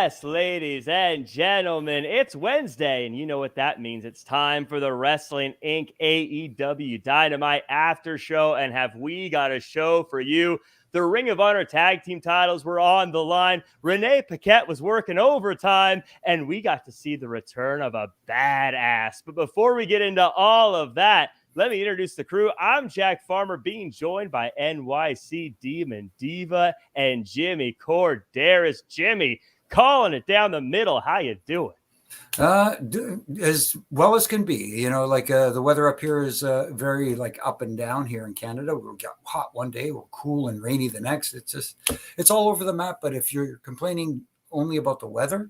Yes, ladies and gentlemen, it's Wednesday, and you know what that means. It's time for the Wrestling Inc. AEW Dynamite after show, and have we got a show for you. The Ring of Honor tag team titles were on the line. Renee Paquette was working overtime, and we got to see the return of a badass. But before we get into all of that, let me introduce the crew. I'm Jack Farmer, being joined by NYC Demon Diva and Jimmy Korderas. Jimmy, calling it down the middle. How you doing? As well as can be. You know, like the weather up here is very like up and down here in Canada. We'll get hot one day, we'll cool and rainy the next. It's all over the map. But if you're complaining only about the weather,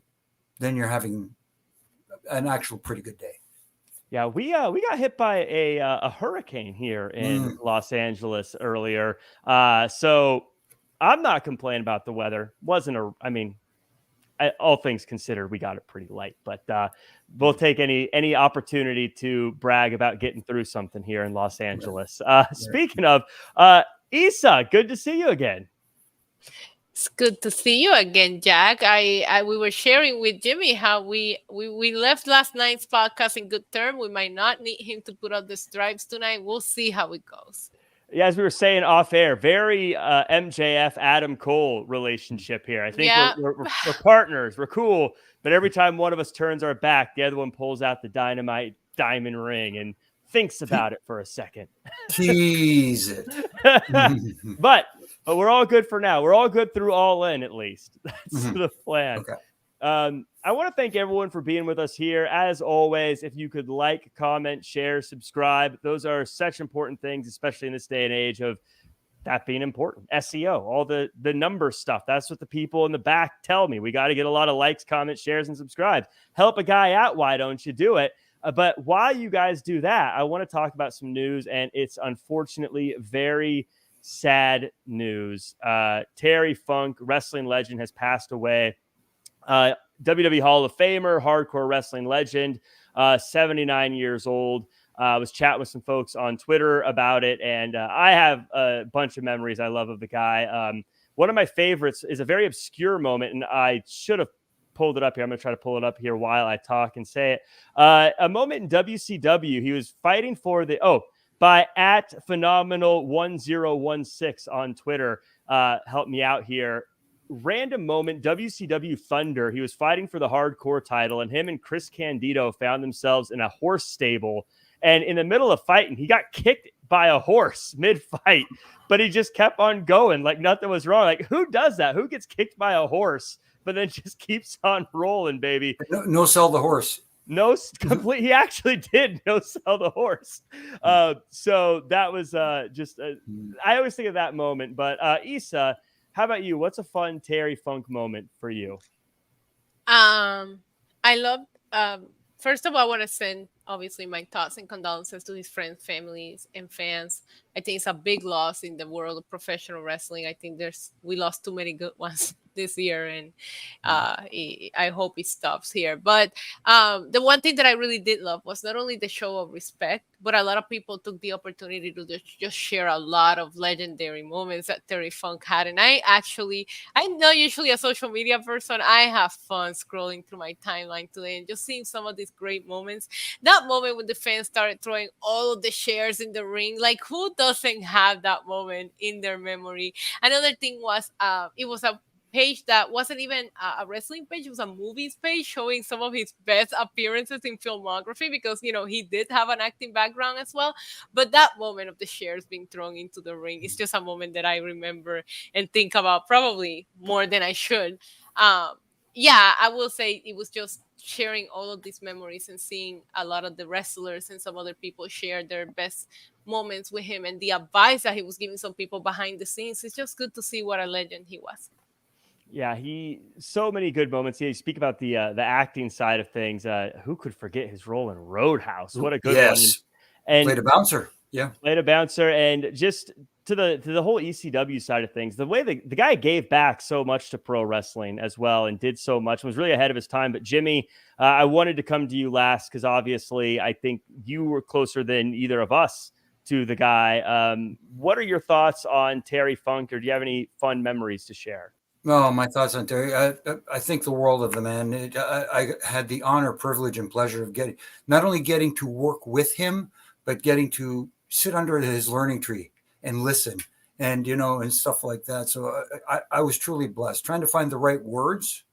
then you're having an actual pretty good day. Yeah, we got hit by a hurricane here in Los Angeles earlier. So I'm not complaining about the weather. All things considered, we got it pretty light, but we'll take any opportunity to brag about getting through something here in Los Angeles. Speaking of, Issa, good to see you again. It's good to see you again, Jack. We were sharing with Jimmy how we left last night's podcast in good term. We might not need him to put out the stripes tonight. We'll see how it goes. Yeah, as we were saying off air, very MJF Adam Cole relationship here. I think we're partners. We're cool, but every time one of us turns our back, the other one pulls out the dynamite diamond ring and thinks about it for a second. Tease it. But we're all good for now. We're all good through All In, at least. That's the plan. Okay. I want to thank everyone for being with us here. As always, if you could like, comment, share, subscribe, those are such important things, especially in this day and age of that being important. SEO, all the number stuff. That's what the people in the back tell me. We got to get a lot of likes, comments, shares, and subscribes. Help a guy out. Why don't you do it? But while you guys do that, I want to talk about some news, and it's unfortunately very sad news. Terry Funk, wrestling legend, has passed away. WWE Hall of Famer, hardcore wrestling legend, 79 years old. I was chatting with some folks on Twitter about it, and I have a bunch of memories I love of the guy. One of my favorites is a very obscure moment, and I should have pulled it up here. I'm going to try to pull it up here while I talk and say it. A moment in WCW, he was fighting for by @phenomenal1016 on Twitter. Help me out here. Random moment, WCW Thunder. He was fighting for the hardcore title, and him and Chris Candido found themselves in a horse stable. And in the middle of fighting, he got kicked by a horse mid-fight, but he just kept on going like nothing was wrong. Like, who does that? Who gets kicked by a horse, but then just keeps on rolling, baby? No sell the horse. No, complete. He actually did no sell the horse. So that was I always think of that moment. But Issa, how about you? What's a fun Terry Funk moment for you? I love. First of all, I want to send obviously my thoughts and condolences to his friends, families, and fans. I think it's a big loss in the world of professional wrestling. I think we lost too many good ones this year, and I hope it stops here. But the one thing that I really did love was not only the show of respect, but a lot of people took the opportunity to just share a lot of legendary moments that Terry Funk had. And I'm not usually a social media person. I have fun scrolling through my timeline today and just seeing some of these great moments. That moment when the fans started throwing all of the shares in the ring, like who doesn't have that moment in their memory? Another thing was it was a page that wasn't even a wrestling page. It was a movies page showing some of his best appearances in filmography, because he did have an acting background as well. But that moment of the shares being thrown into the ring is just a moment that I remember and think about probably more than I should. I will say it was just sharing all of these memories and seeing a lot of the wrestlers and some other people share their best moments with him, and the advice that he was giving some people behind the scenes. It's just good to see what a legend he was. Yeah, so many good moments. You speak about the acting side of things. Who could forget his role in Roadhouse? What a good one! And played a bouncer. Yeah, played a bouncer, and just to the whole ECW side of things, the way the guy gave back so much to pro wrestling as well, and did so much, was really ahead of his time. But Jimmy, I wanted to come to you last because obviously I think you were closer than either of us to the guy. What are your thoughts on Terry Funk, or do you have any fun memories to share? Oh, my thoughts on Terry. I think the world of the man. I had the honor, privilege, and pleasure of not only getting to work with him, but getting to sit under his learning tree and listen, and and stuff like that. So I was truly blessed, trying to find the right words,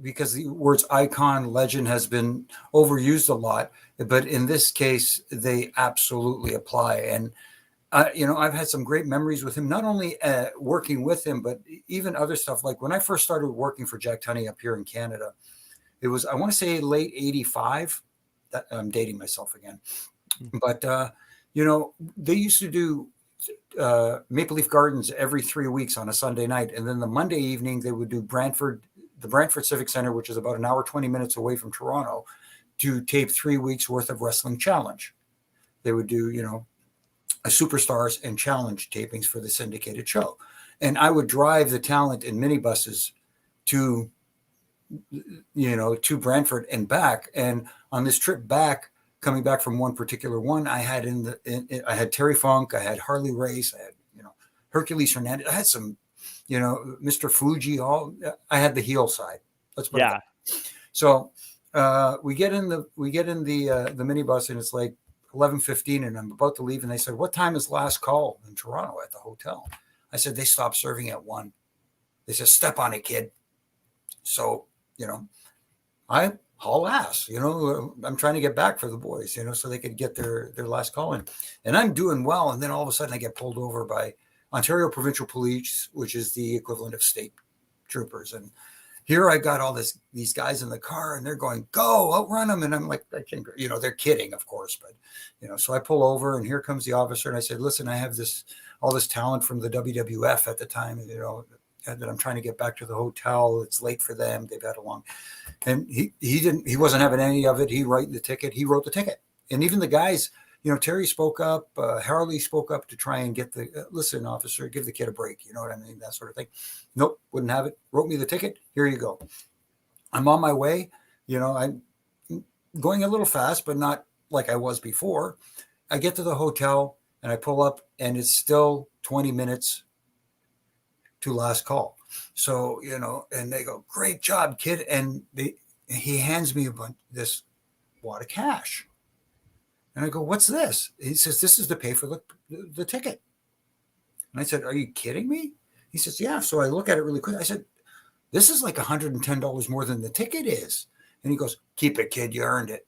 because the words icon, legend has been overused a lot, but in this case, they absolutely apply. And I've had some great memories with him, not only working with him, but even other stuff. Like when I first started working for Jack Tunney up here in Canada, it was, I want to say, late 85. I'm dating myself again. But, they used to do Maple Leaf Gardens every 3 weeks on a Sunday night. And then the Monday evening, they would do the Brantford Civic Center, which is about an hour, 20 minutes away from Toronto, to tape 3 weeks worth of Wrestling Challenge. They would do, a Superstars and Challenge tapings for the syndicated show. And I would drive the talent in minibuses to Brantford and back. And on this trip back, coming back from one particular one, I had I had Terry Funk, I had Harley Race, I had, Hercules Hernandez. I had some, Mr. Fuji, I had the heel side. Let's put it that. So we get in the minibus, and it's like 11:15, and I'm about to leave, and they said, "What time is last call in Toronto at the hotel?" I said, "They stopped serving at 1." They said, "Step on it, kid." So, I haul ass, I'm trying to get back for the boys, so they could get their last call in. And I'm doing well. And then all of a sudden I get pulled over by Ontario Provincial Police, which is the equivalent of state troopers. And here I got all these guys in the car, and they're going, "Go, outrun them." And I'm like, I can't, they're kidding, of course. But, so I pull over, and here comes the officer. And I said, "Listen, I have all this talent from the WWF at the time, that I'm trying to get back to the hotel. It's late for them. They've had a long," and he wasn't having any of it. He wrote the ticket. And even the guys, Terry spoke up, Harley spoke up to try and get listen, officer, give the kid a break. You know what I mean? That sort of thing. Nope, wouldn't have it. Wrote me the ticket. Here you go. I'm on my way. I'm going a little fast, but not like I was before. I get to the hotel and I pull up, and it's still 20 minutes to last call. So, and they go, "Great job, kid." And he hands me this wad of cash. And I go, "What's this?" He says, "This is to pay for the ticket." And I said, "Are you kidding me?" He says, "Yeah." So I look at it really quick. I said, "This is like $110 more than the ticket is." And he goes, "Keep it, kid. You earned it."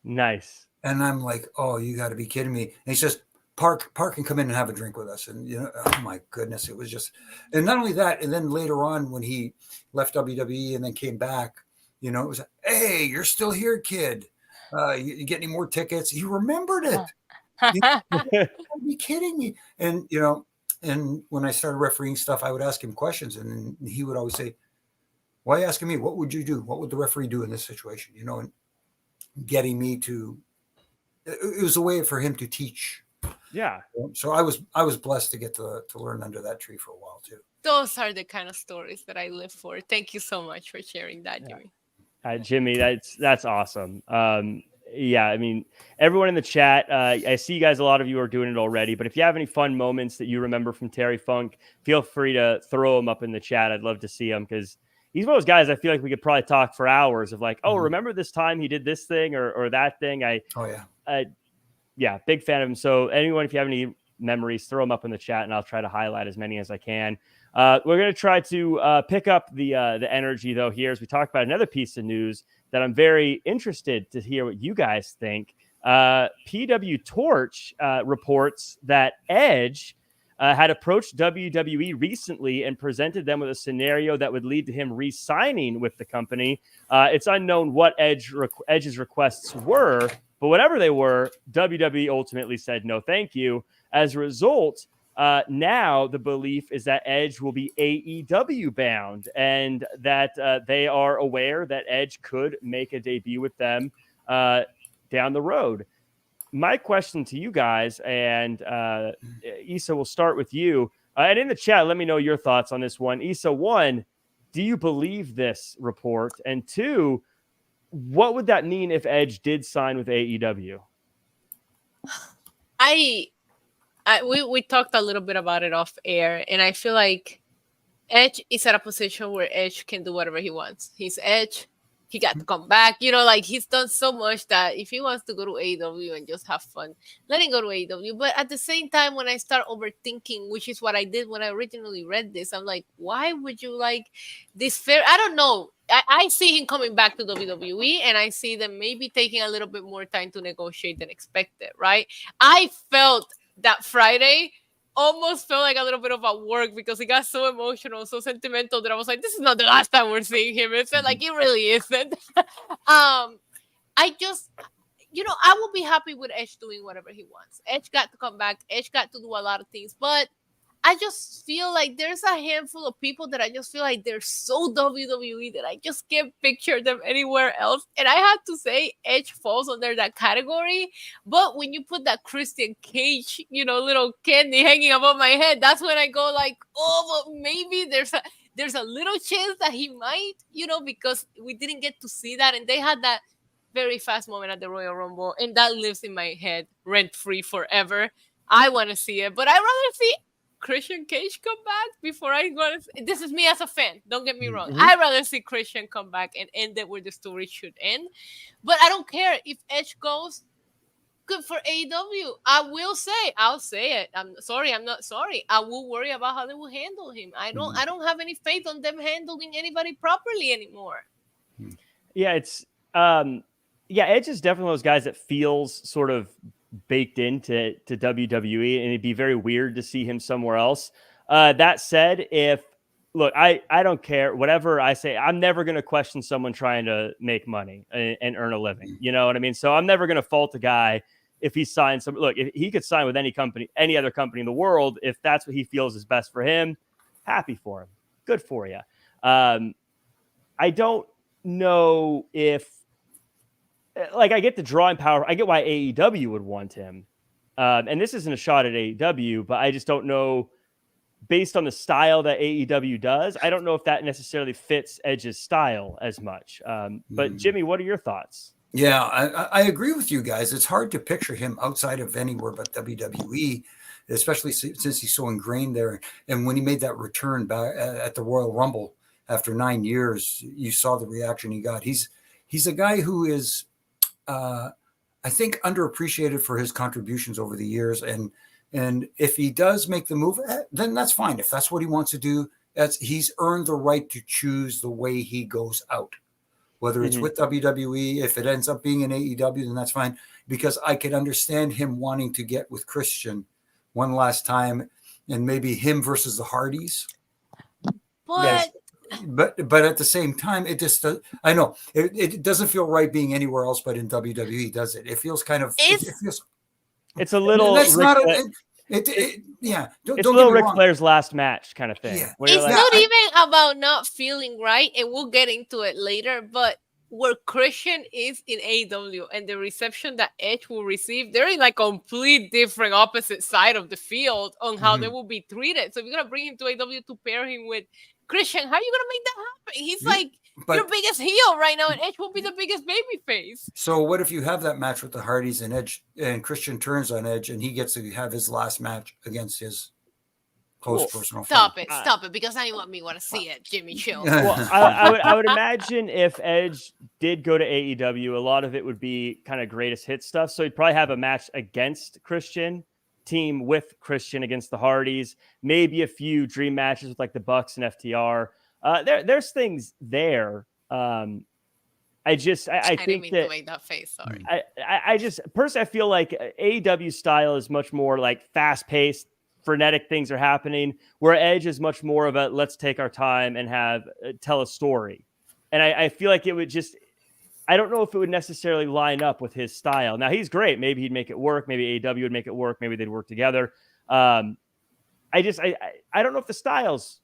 Nice. And I'm like, "Oh, you got to be kidding me." And he says, Park and come in and have a drink with us. And, oh my goodness, it was just, and not only that, and then later on when he left WWE and then came back, it was, "Hey, you're still here, kid. You get any more tickets?" He remembered it. Are you kidding me? And, and when I started refereeing stuff, I would ask him questions, and he would always say, "Why are you asking me? What would you do? What would the referee do in this situation?" And getting me to, it was a way for him to teach. Yeah. So I was blessed to get to learn under that tree for a while too. Those are the kind of stories that I live for. Thank you so much for sharing that, Jimmy. Jimmy, that's awesome. Yeah, I mean, everyone in the chat, I see you guys, a lot of you are doing it already, but if you have any fun moments that you remember from Terry Funk, feel free to throw them up in the chat. I'd love to see them, because he's one of those guys I feel like we could probably talk for hours of like, "Oh, remember this time he did this thing or that thing." Yeah, big fan of him. So anyone, if you have any memories, throw them up in the chat, and I'll try to highlight as many as I can. We're going to try to pick up the energy, though, here as we talk about another piece of news that I'm very interested to hear what you guys think. PW Torch reports that Edge had approached WWE recently and presented them with a scenario that would lead to him re-signing with the company. It's unknown what Edge's requests were, but whatever they were, WWE ultimately said no thank you. As a result, now the belief is that Edge will be AEW bound, and that they are aware that Edge could make a debut with them down the road. My question to you guys, and Issa, we'll start with you. And in the chat, let me know your thoughts on this one. Issa, 1, do you believe this report? And 2, what would that mean if Edge did sign with AEW? We talked a little bit about it off air, and I feel like Edge is at a position where Edge can do whatever he wants. He's Edge. He got to come back. You know, like he's done so much that if he wants to go to AEW and just have fun, let him go to AEW. But at the same time, when I start overthinking, which is what I did when I originally read this, I'm like, why would you like this fair? I don't know. I see him coming back to WWE, and I see them maybe taking a little bit more time to negotiate than expected, right? I felt that Friday almost felt like a little bit of a work because he got so emotional, so sentimental that I was like, this is not the last time we're seeing him. It felt like it really isn't. I just, I will be happy with Edge doing whatever he wants. Edge got to come back. Edge got to do a lot of things, but I just feel like there's a handful of people that I just feel like they're so WWE that I just can't picture them anywhere else. And I have to say, Edge falls under that category. But when you put that Christian Cage, little candy hanging above my head, that's when I go like, oh, but maybe there's a little chance that he might, because we didn't get to see that. And they had that very fast moment at the Royal Rumble. And that lives in my head rent-free forever. I want to see it. But I'd rather see Christian Cage come back before I go. This is me as a fan. Don't get me wrong. Mm-hmm. I'd rather see Christian come back and end it where the story should end. But I don't care if Edge goes. Good for AEW. I'll say it. I'm sorry. I'm not sorry. I will worry about how they will handle him. I don't have any faith on them handling anybody properly anymore. Yeah, it's Edge is definitely one of those guys that feels sort of baked into WWE, and it'd be very weird to see him somewhere else. That said, I don't care whatever I say, I'm never going to question someone trying to make money and earn a living. You know what I mean? So I'm never going to fault a guy if he signs if he could sign with any other company in the world, if that's what he feels is best for him, happy for him. Good for you. I don't know if, I get the drawing power. I get why AEW would want him. And this isn't a shot at AEW, but I just don't know, based on the style that AEW does, I don't know if that necessarily fits Edge's style as much. But Jimmy, what are your thoughts? Yeah, I agree with you guys. It's hard to picture him outside of anywhere but WWE, especially since he's so ingrained there. And when he made that return back at the Royal Rumble after 9 years, you saw the reaction he got. He's a guy who is, I think, underappreciated for his contributions over the years. And if he does make the move, then that's fine. If that's what he wants to do, he's earned the right to choose the way he goes out, whether it's with WWE. If it ends up being in AEW, then that's fine, because I could understand him wanting to get with Christian one last time, and maybe him versus the Hardys. But yes. But at the same time, it just I know it doesn't feel right being anywhere else but in WWE, does it? It feels kind of it's a little. That's not yeah. It's a little Ric Flair's last match kind of thing. Yeah. It's not even about not feeling right, and we'll get into it later. But where Christian is in AEW and the reception that Edge will receive, they're in like complete different opposite side of the field on how they will be treated. So if you're gonna bring him to AEW to pair him with Christian, how are you gonna make that happen? He's like your biggest heel right now, and Edge will be the biggest baby face. So what if you have that match with the Hardys and Edge, and Christian turns on Edge, and he gets to have his last match against his close personal friend? Stop it, because now you want to see it, Jimmy. Chill. Well, I would imagine if Edge did go to AEW, a lot of it would be kind of greatest hit stuff. So he'd probably have a match against Christian, team with Christian against the Hardys, maybe a few dream matches with like the Bucks and FTR. There's things there. I think that make that face. Sorry. I just personally, I feel like AEW style is much more like fast paced, frenetic things are happening, where Edge is much more of a let's take our time and tell a story. And I feel like it would just, I don't know if it would necessarily line up with his style. Now he's great. Maybe he'd make it work. Maybe AEW would make it work. Maybe they'd work together. I don't know if the styles.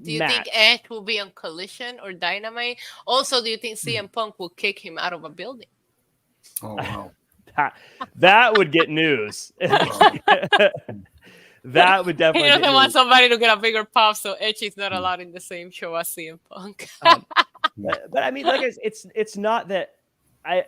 Do you think Edge will be on Collision or Dynamite? Also, do you think CM Punk will kick him out of a building? Oh, wow. that would get news. That would definitely. He doesn't want somebody to get a bigger pop, so Edge is not allowed in the same show as CM Punk. But I mean, like it's not that I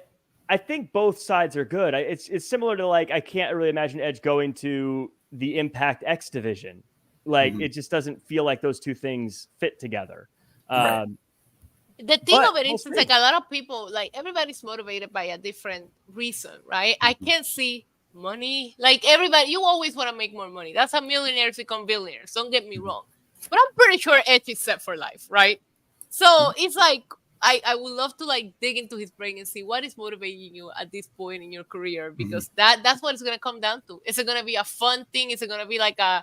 think both sides are good. It's similar to like I can't really imagine Edge going to the Impact X division. Like it just doesn't feel like those two things fit together. The thing of it is, it's like a lot of people, like everybody's motivated by a different reason, right? I can't see money. Like everybody, you always want to make more money. That's how millionaires become billionaires. Don't get me wrong. But I'm pretty sure Edge is set for life, right? So it's like, I would love to like dig into his brain and see what is motivating you at this point in your career, because that's what it's gonna come down to. Is it gonna be a fun thing? Is it gonna be like I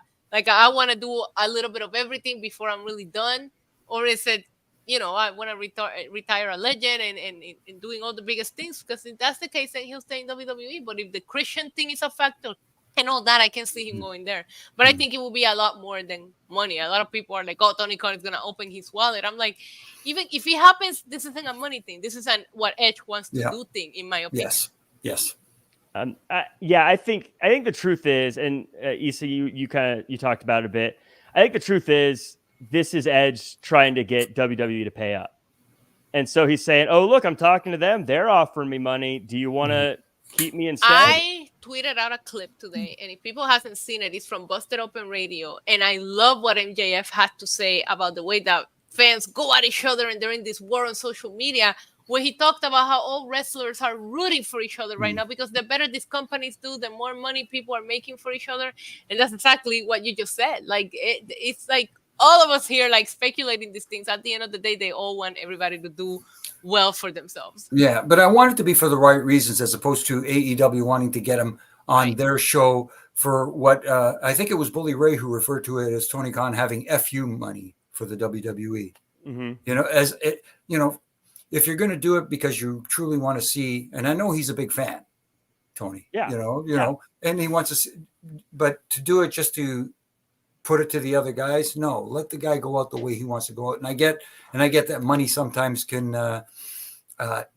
want to do a little bit of everything before I'm really done, or is it, I want to retire a legend and doing all the biggest things? Because if that's the case, then he'll stay in WWE. But if the Christian thing is a factor and all that, I can see him going there. But I think it will be a lot more than money. A lot of people are like, oh, Tony Khan is going to open his wallet. I'm like, even if it happens, this isn't a money thing. This is what Edge wants to do thing, in my opinion. Yes. I think the truth is, and Issa, you talked about it a bit. I think the truth is, this is Edge trying to get WWE to pay up. And so he's saying, oh, look, I'm talking to them. They're offering me money. Do you want to keep me instead? I tweeted out a clip today, and if people hasn't seen it, it's from Busted Open Radio. And I love what MJF had to say about the way that fans go at each other and they're in this war on social media, where he talked about how all wrestlers are rooting for each other right now, because the better these companies do, the more money people are making for each other. And that's exactly what you just said. Like, it's like all of us here, like, speculating these things. At the end of the day, they all want everybody to do well for themselves. Yeah, but I want it to be for the right reasons, as opposed to AEW wanting to get him on their show for what I think it was Bully Ray who referred to it as Tony Khan having FU money for the WWE. As it, if you're going to do it because you truly want to see, and I know he's a big fan, Tony, and he wants to see, but to do it just to put it to the other guys, no, let the guy go out the way he wants to go out. And I get that money sometimes can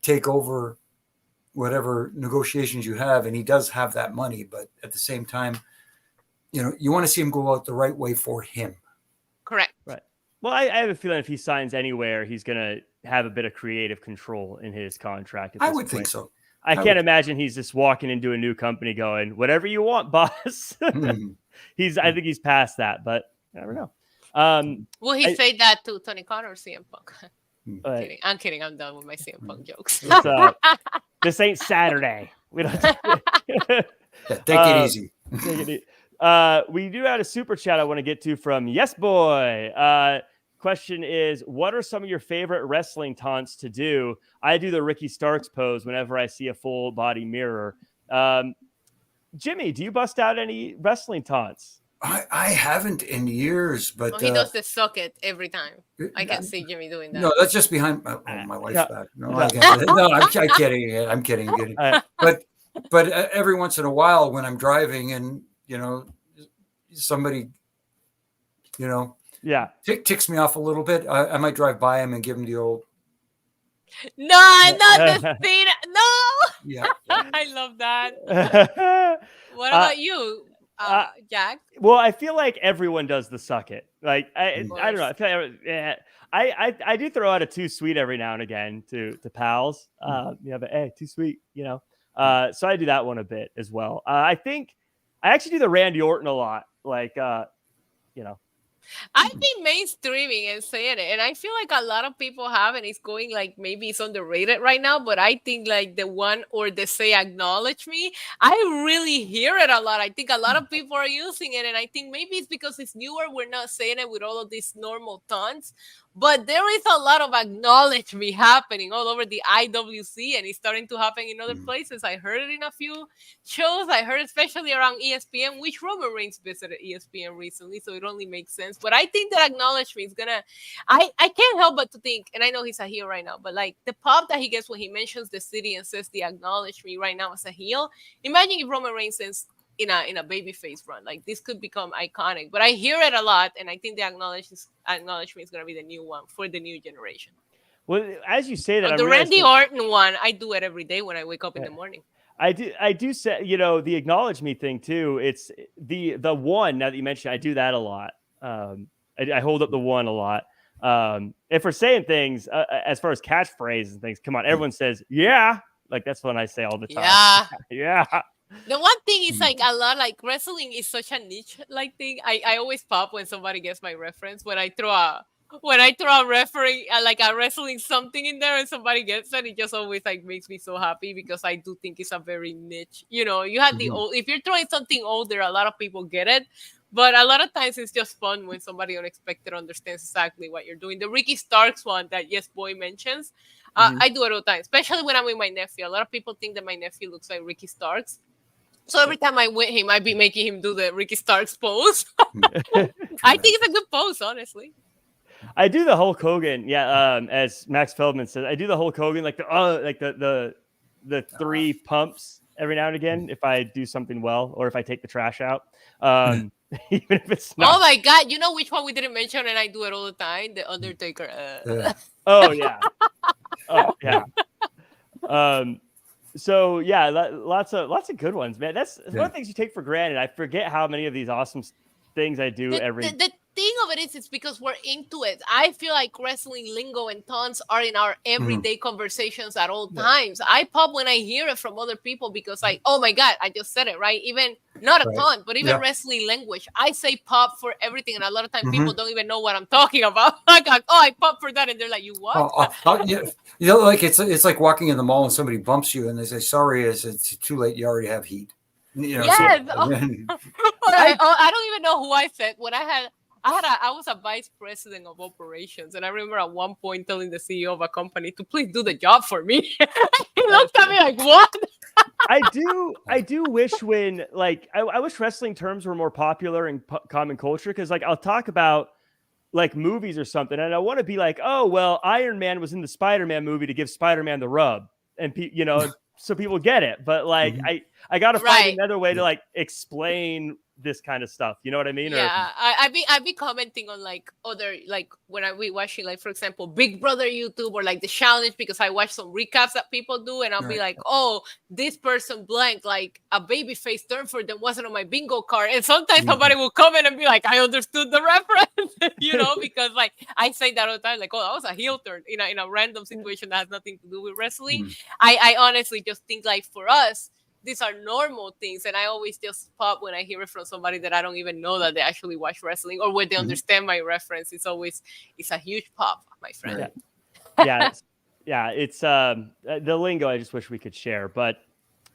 take over whatever negotiations you have, and he does have that money, but at the same time, you want to see him go out the right way for him. Correct. Right. Well, I have a feeling if he signs anywhere, he's going to have a bit of creative control in his contract. I would think so. I can't imagine he's just walking into a new company going, whatever you want, boss. I think he's past that, but I never know. Will he say that to Tony Khan or CM Punk? I'm kidding. I'm done with my CM Punk jokes. This ain't Saturday. We don't take it easy. We do have a super chat I want to get to from Yes Boy. Question is, what are some of your favorite wrestling taunts to do? I do the Ricky Starks pose whenever I see a full body mirror. Jimmy, do you bust out any wrestling taunts? I haven't in years, but he does the suck it every time. I can see Jimmy doing that. No, that's just behind my wife's back. No, I'm kidding. I'm kidding. But every once in a while when I'm driving and somebody ticks me off a little bit, I might drive by him and give him the old not the scene. No. I love that. What about you, Jack? Well, I feel like everyone does the suck it. Like I don't know. I feel like, I do throw out a too sweet every now and again to pals. But hey, too sweet, so I do that one a bit as well. I think I actually do the Randy Orton a lot. Like, I've been mainstreaming and saying it, and I feel like a lot of people have, and it's going like maybe it's underrated right now, but I think like the one or the say acknowledge me, I really hear it a lot. I think a lot of people are using it, and I think maybe it's because it's newer. We're not saying it with all of these normal taunts, but there is a lot of acknowledge me happening all over the IWC, and it's starting to happen in other places. I heard it in a few shows. I heard especially around ESPN, which Roman Reigns visited ESPN recently, so it only makes sense. But I think that acknowledgement is gonna, I can't help but to think, and I know he's a heel right now, but like the pop that he gets when he mentions the city and says the acknowledge me right now as a heel. Imagine if Roman Reigns says in a babyface run, like this could become iconic. But I hear it a lot, and I think the acknowledgement is gonna be the new one for the new generation. Well, as you say that, the Randy Orton one, I do it every day when I wake up in the morning. I do say, the acknowledge me thing too. It's the one, now that you mentioned, I do that a lot. I hold up the one a lot. If we're saying things as far as catchphrases and things, come on, everyone says, yeah. Like that's what I say all the time. Yeah. Yeah. The one thing is like a lot like wrestling is such a niche like thing. I always pop when somebody gets my reference when I throw a referee like a wrestling something in there and somebody gets it. It just always like makes me so happy because I do think it's a very niche. You know, you have the old. If you're throwing something older, a lot of people get it. But a lot of times it's just fun when somebody unexpected understands exactly what you're doing. The Ricky Starks one that Yes Boy mentions, I do it all the time, especially when I'm with my nephew. A lot of people think that my nephew looks like Ricky Starks. So every time I'm with him, I'd be making him do the Ricky Starks pose. I think it's a good pose, honestly. I do the Hulk Hogan, as Max Feldman says. I do the Hulk Hogan, like the three pumps every now and again if I do something well or if I take the trash out. Even if it's not. Oh my God! You know which one we didn't mention, and I do it all the time. The Undertaker. Oh yeah. Oh yeah. So yeah, lots of good ones, man. That's one of the things you take for granted. I forget how many of these awesome things I do every. The thing of it is, it's because we're into it. I feel like wrestling lingo and taunts are in our everyday conversations at all times. I pop when I hear it from other people because like, oh my God, I just said it, right? Even not a taunt, but even wrestling language. I say pop for everything. And a lot of times people don't even know what I'm talking about. Like, oh, I pop for that. And they're like, you what? You know, like it's like walking in the mall and somebody bumps you and they say, sorry, it's too late. You already have heat. You know, yes. I don't even know who I said when I was a vice president of operations, and I remember at one point telling the CEO of a company to please do the job for me. He looked at me like, "What?" I do wish when like I wish wrestling terms were more popular in common culture because like I'll talk about like movies or something, and I want to be like, oh well, Iron Man was in the Spider-Man movie to give Spider-Man the rub, and so people get it. But like I got to find another way to like explain this kind of stuff. You know what I mean? Yeah, I'd be commenting on like other like when we watching like for example Big Brother YouTube or like the challenge because I watch some recaps that people do and I'll be like, oh, this person blank like a baby face turn for them wasn't on my bingo card, and sometimes somebody will comment and be like, I understood the reference, because like I say that all the time, like, oh, that was a heel turn in a random situation that has nothing to do with wrestling. I honestly just think like for us, these are normal things, and I always just pop when I hear it from somebody that I don't even know that they actually watch wrestling or when they understand my reference. It's a huge pop, my friend. It's the lingo I just wish we could share, but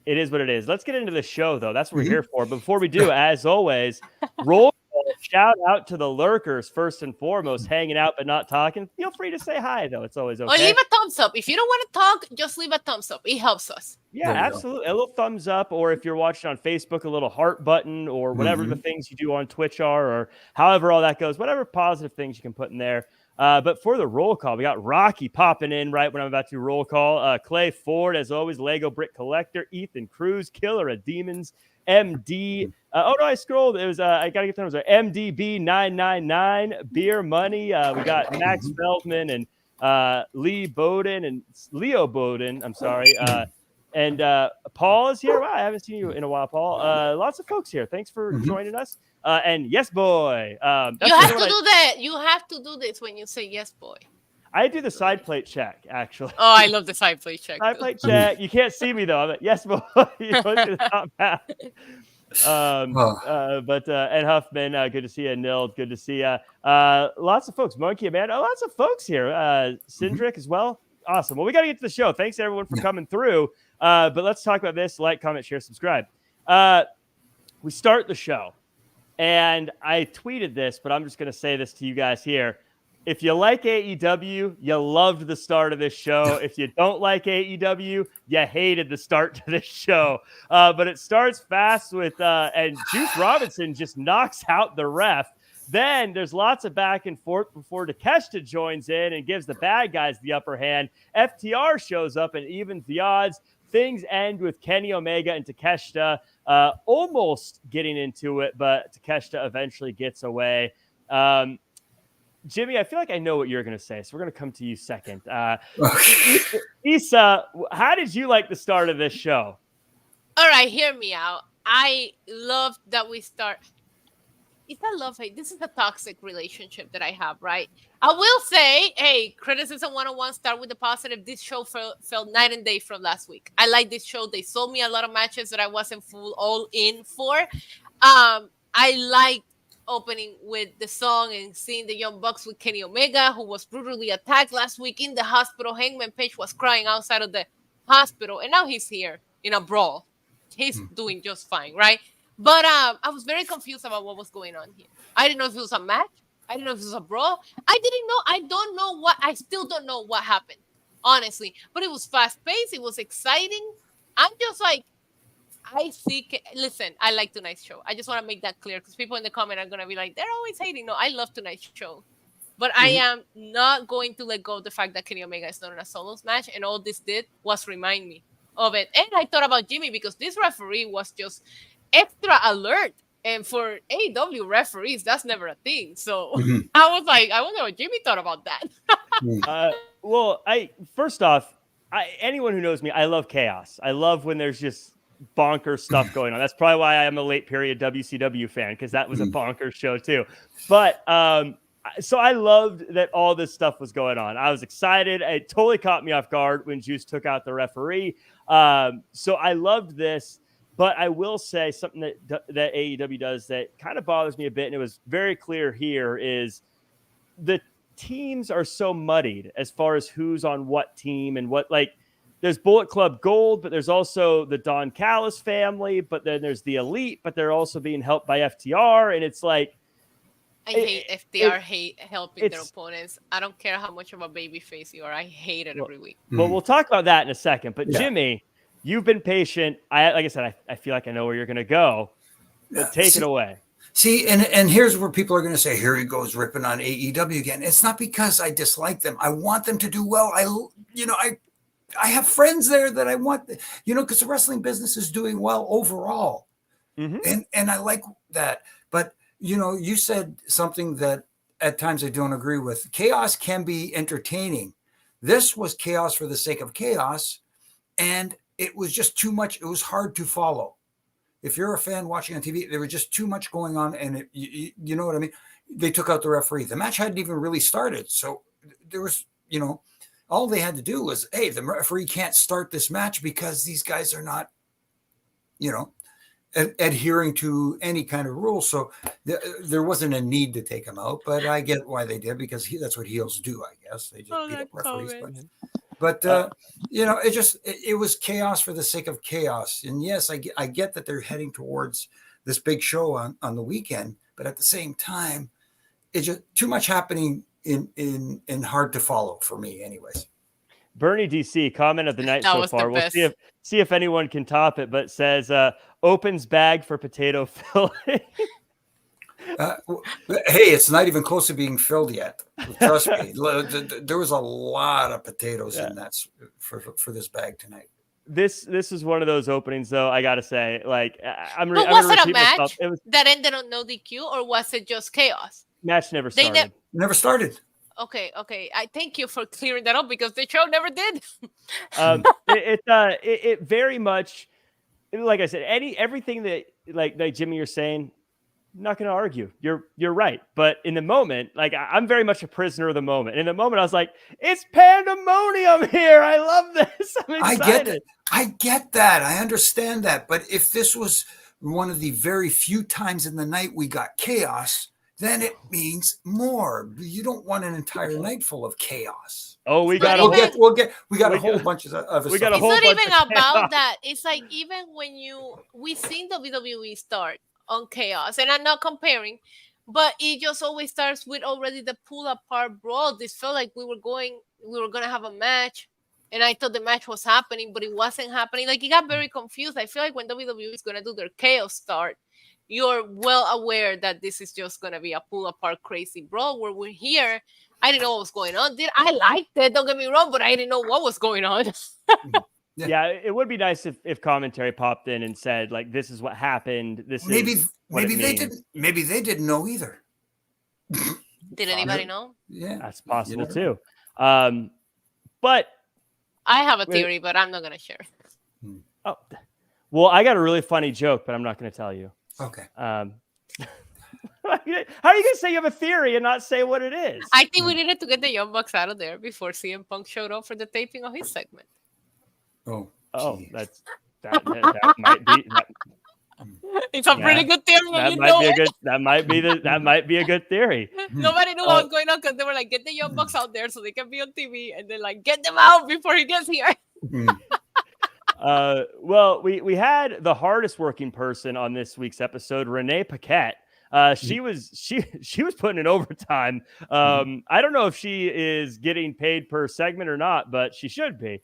it is what it is. Let's get into the show though. That's what we're here for. But before we do, as always, roll call. Shout out to the lurkers first and foremost, hanging out but not talking. Feel free to say hi though. It's always okay. Or leave a thumbs up. If you don't want to talk, just leave a thumbs up. It helps us. Yeah, absolutely. A little thumbs up, or if you're watching on Facebook, a little heart button, or whatever the things you do on Twitch are, or however all that goes, whatever positive things you can put in there. But for the roll call, we got Rocky popping in right when I'm about to roll call. Clay Ford, as always, Lego Brick Collector, Ethan Cruz, Killer of Demons, MD. I scrolled. It was I gotta get the numbers right. MDB999, Beer Money. We got Max Feldman and Leo Bowden. I'm sorry. And Paul is here. Wow, I haven't seen you in a while, Paul. Lots of folks here. Thanks for joining us. And Yes Boy. You have to do that. You have to do this when you say Yes Boy. I do the side plate check, actually. Oh, I love the side plate check. Side plate check. You can't see me, though. I'm like, Yes Boy. You know, to the top half. And Huffman, good to see you. Nil, good to see you. Lots of folks. Monkey, Amanda, lots of folks here. Cindric as well. Awesome. Well, we got to get to the show. Thanks, everyone, for coming through. But let's talk about this. Like, comment, share, subscribe. We start the show. And I tweeted this, but I'm just going to say this to you guys here. If you like AEW, you loved the start of this show. If you don't like AEW, you hated the start to this show. But it starts fast with, and Juice Robinson just knocks out the ref. Then there's lots of back and forth before Takeshita joins in and gives the bad guys the upper hand. FTR shows up and evens the odds. Things end with Kenny Omega and Takeshita almost getting into it, but Takeshita eventually gets away. Jimmy, I feel like I know what you're going to say, so we're going to come to you second. Issa, how did you like the start of this show? All right, hear me out. I love that we start. it's a love-hate. This is a toxic relationship that I have, right? I will say, hey, criticism 101, start with the positive. This show felt night and day from last week. I like this show. They sold me a lot of matches that I wasn't full all in for. I liked opening with the song and seeing the Young Bucks with Kenny Omega, who was brutally attacked last week in the hospital. Hangman Page was crying outside of the hospital, and now he's here in a brawl. He's doing just fine, right? But I was very confused about what was going on here. I didn't know if it was a match. I didn't know if it was a brawl. I didn't know. I still don't know what happened, honestly. But it was fast-paced. It was exciting. I'm just like, listen, I like tonight's show. I just want to make that clear because people in the comment are going to be like, they're always hating. No, I love tonight's show. But I am not going to let go of the fact that Kenny Omega is not in a solos match. And all this did was remind me of it. And I thought about Jimmy because this referee was just extra alert. And for AEW referees, that's never a thing. So I was like, I wonder what Jimmy thought about that. Well, first off, anyone who knows me, I love chaos. I love when there's just bonkers stuff going on. That's probably why I am a late period WCW fan, because that was a bonkers show too. But so I loved that all this stuff was going on. I was excited. It totally caught me off guard when Juice took out the referee. So I loved this. But I will say something that AEW does that kind of bothers me a bit, and it was very clear here, is the teams are so muddied as far as who's on what team and what, like, there's Bullet Club Gold, but there's also the Don Callis family, but then there's the Elite, but they're also being helped by FTR, and it's like, I hate FTR helping their opponents. I don't care how much of a baby face you are. I hate it every week. Well, we'll talk about that in a second. But Jimmy, you've been patient. Like I said, I feel like I know where you're going to go. But take it away. See, and here's where people are going to say, here he goes ripping on AEW again. It's not because I dislike them. I want them to do well. I have friends there that I want, because the wrestling business is doing well overall. And I like that. But, you said something that at times I don't agree with. Chaos can be entertaining. This was chaos for the sake of chaos. And it was just too much. It was hard to follow. If you're a fan watching on TV, there was just too much going on. And you know what I mean? They took out the referee. The match hadn't even really started. So there was, all they had to do was, hey, the referee can't start this match because these guys are not, adhering to any kind of rule. So there wasn't a need to take him out, but I get why they did, because that's what heels do, I guess. They just beat up referees. But it was chaos for the sake of chaos. And yes, I get that they're heading towards this big show on the weekend, but at the same time, it's just too much happening in hard to follow for me anyways. Bernie DC comment of the night so far. We'll see if anyone can top it, but says opens bag for potato filling. Hey, it's not even close to being filled yet. Trust me. There was a lot of potatoes in that for this bag tonight. This is one of those openings, though. I gotta say, like, But was it a match that ended on no DQ, or was it just chaos? Match never started. Never started. Okay. I thank you for clearing that up, because the show never did. It very much, like I said, everything that like Jimmy, you're saying, I'm not going to argue. You're right. But in the moment, like, I'm very much a prisoner of the moment. In the moment, I was like, it's pandemonium here. I love this. I'm excited. I get that. I understand that. But if this was one of the very few times in the night we got chaos, then it means more. You don't want an entire night full of chaos. Oh, we got a whole bunch of stuff. We got a whole bunch. It's not even about that. It's like, even when we've seen WWE start on chaos, and I'm not comparing, but it just always starts with already the pull apart brawl. This felt like we were gonna have a match, and I thought the match was happening, but it wasn't happening. Like, it got very confused. I feel like when WWE is gonna do their chaos start, you're well aware that this is just gonna be a pull apart crazy brawl. Where we're here, I didn't know what was going on. I liked it, don't get me wrong, but I didn't know what was going on. Yeah, it would be nice if commentary popped in and said, like, this is what happened. Maybe they didn't know either. Did anybody know? Yeah, that's possible too. But I have a theory, but I'm not gonna share. Oh, well, I got a really funny joke, but I'm not gonna tell you. Okay. How are you going to say you have a theory and not say what it is? I think we needed to get the Young Bucks out of there before CM Punk showed up for the taping of his segment. Oh, that might be. It's a pretty good theory. That might be a good theory. Nobody knew what was going on because they were like, get the Young Bucks out there so they can be on TV, and then like get them out before he gets here. Well, we had the hardest working person on this week's episode, Renee Paquette. She was putting in overtime. I don't know if she is getting paid per segment or not, but she should be.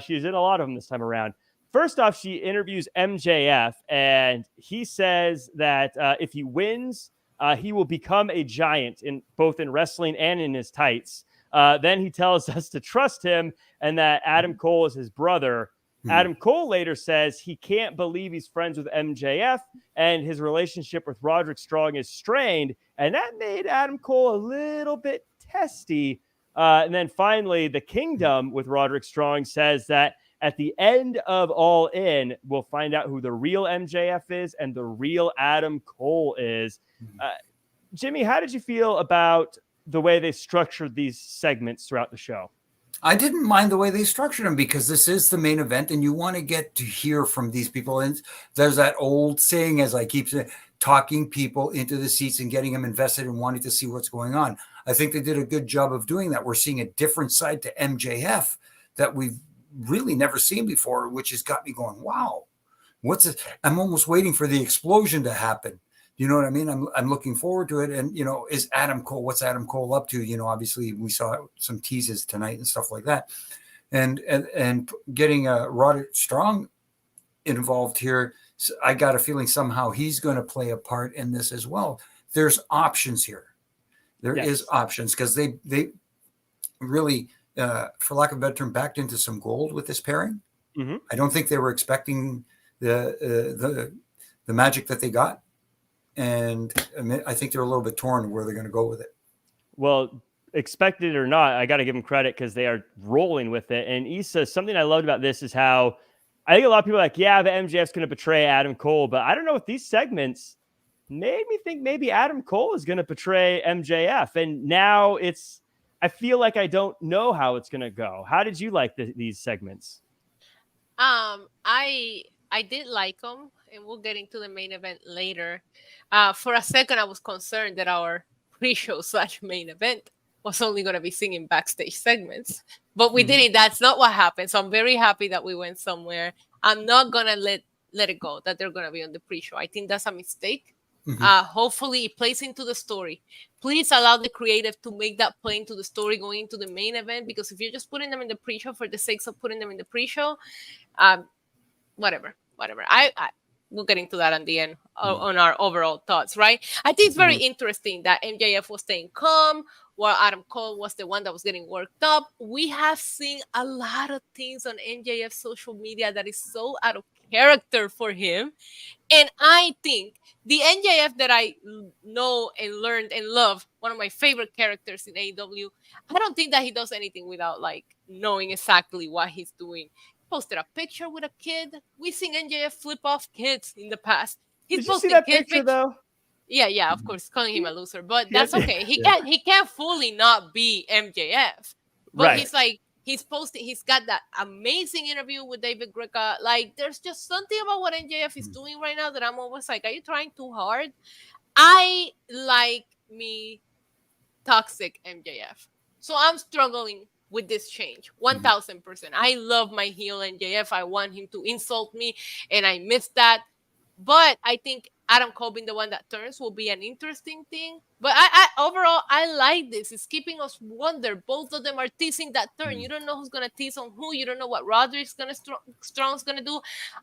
She's in a lot of them this time around. First off, she interviews MJF, and he says that if he wins, he will become a giant in both in wrestling and in his tights. Then he tells us to trust him and that Adam Cole is his brother. Adam Cole later says he can't believe he's friends with MJF and his relationship with Roderick Strong is strained. And that made Adam Cole a little bit testy. And then finally, the Kingdom with Roderick Strong says that at the end of All In, we'll find out who the real MJF is and the real Adam Cole is. Jimmy, how did you feel about the way they structured these segments throughout the show? I didn't mind the way they structured them because this is the main event and you want to get to hear from these people. And there's that old saying, as I keep saying, talking people into the seats and getting them invested and wanting to see what's going on. I think they did a good job of doing that. We're seeing a different side to MJF that we've really never seen before, which has got me going, wow, what's it? I'm almost waiting for the explosion to happen. You know what I mean? I'm looking forward to it. And, is Adam Cole, what's Adam Cole up to? Obviously we saw some teases tonight and stuff like that. And getting Roderick Strong involved here, I got a feeling somehow he's going to play a part in this as well. There's options here. There is options because they really, for lack of a better term, backed into some gold with this pairing. I don't think they were expecting the magic that they got. And I think they're a little bit torn where they're going to go with it. Well, expected or not, I got to give them credit because they are rolling with it. And Issa, something I loved about this is how I think a lot of people are like, yeah, the MJF's going to betray Adam Cole. But I don't know if these segments made me think maybe Adam Cole is going to betray MJF. And now I feel like I don't know how it's going to go. How did you like these segments? I did like them. And we'll get into the main event later. For a second, I was concerned that our pre-show / main event was only going to be singing backstage segments, but we didn't. That's not what happened. So I'm very happy that we went somewhere. I'm not going to let it go that they're going to be on the pre-show. I think that's a mistake. Hopefully it plays into the story. Please allow the creative to make that play into the story going into the main event, because if you're just putting them in the pre-show for the sake of putting them in the pre-show, whatever. We'll get into that at the end on our overall thoughts, right? I think it's very interesting that MJF was staying calm while Adam Cole was the one that was getting worked up. We have seen a lot of things on MJF's social media that is so out of character for him. And I think the MJF that I know and learned and love, one of my favorite characters in AEW, I don't think that he does anything without knowing exactly what he's doing. Posted a picture with a kid. We've seen MJF flip off kids in the past. Did you see that picture though? Yeah, of course, calling him a loser, but that's okay. He can't fully not be MJF. But right. He's got that amazing interview with David Greca. There's just something about what MJF is doing right now that I'm always like, are you trying too hard? I like me toxic MJF. So I'm struggling with this change 1000%. I love my heel MJF. I want him to insult me, and I miss that. But I think Adam Cole being the one that turns will be an interesting thing. But I overall, I like this. It's keeping us wonder. Both of them are teasing that turn. You don't know who's gonna tease on who. You don't know what Roderick's Strong's gonna do.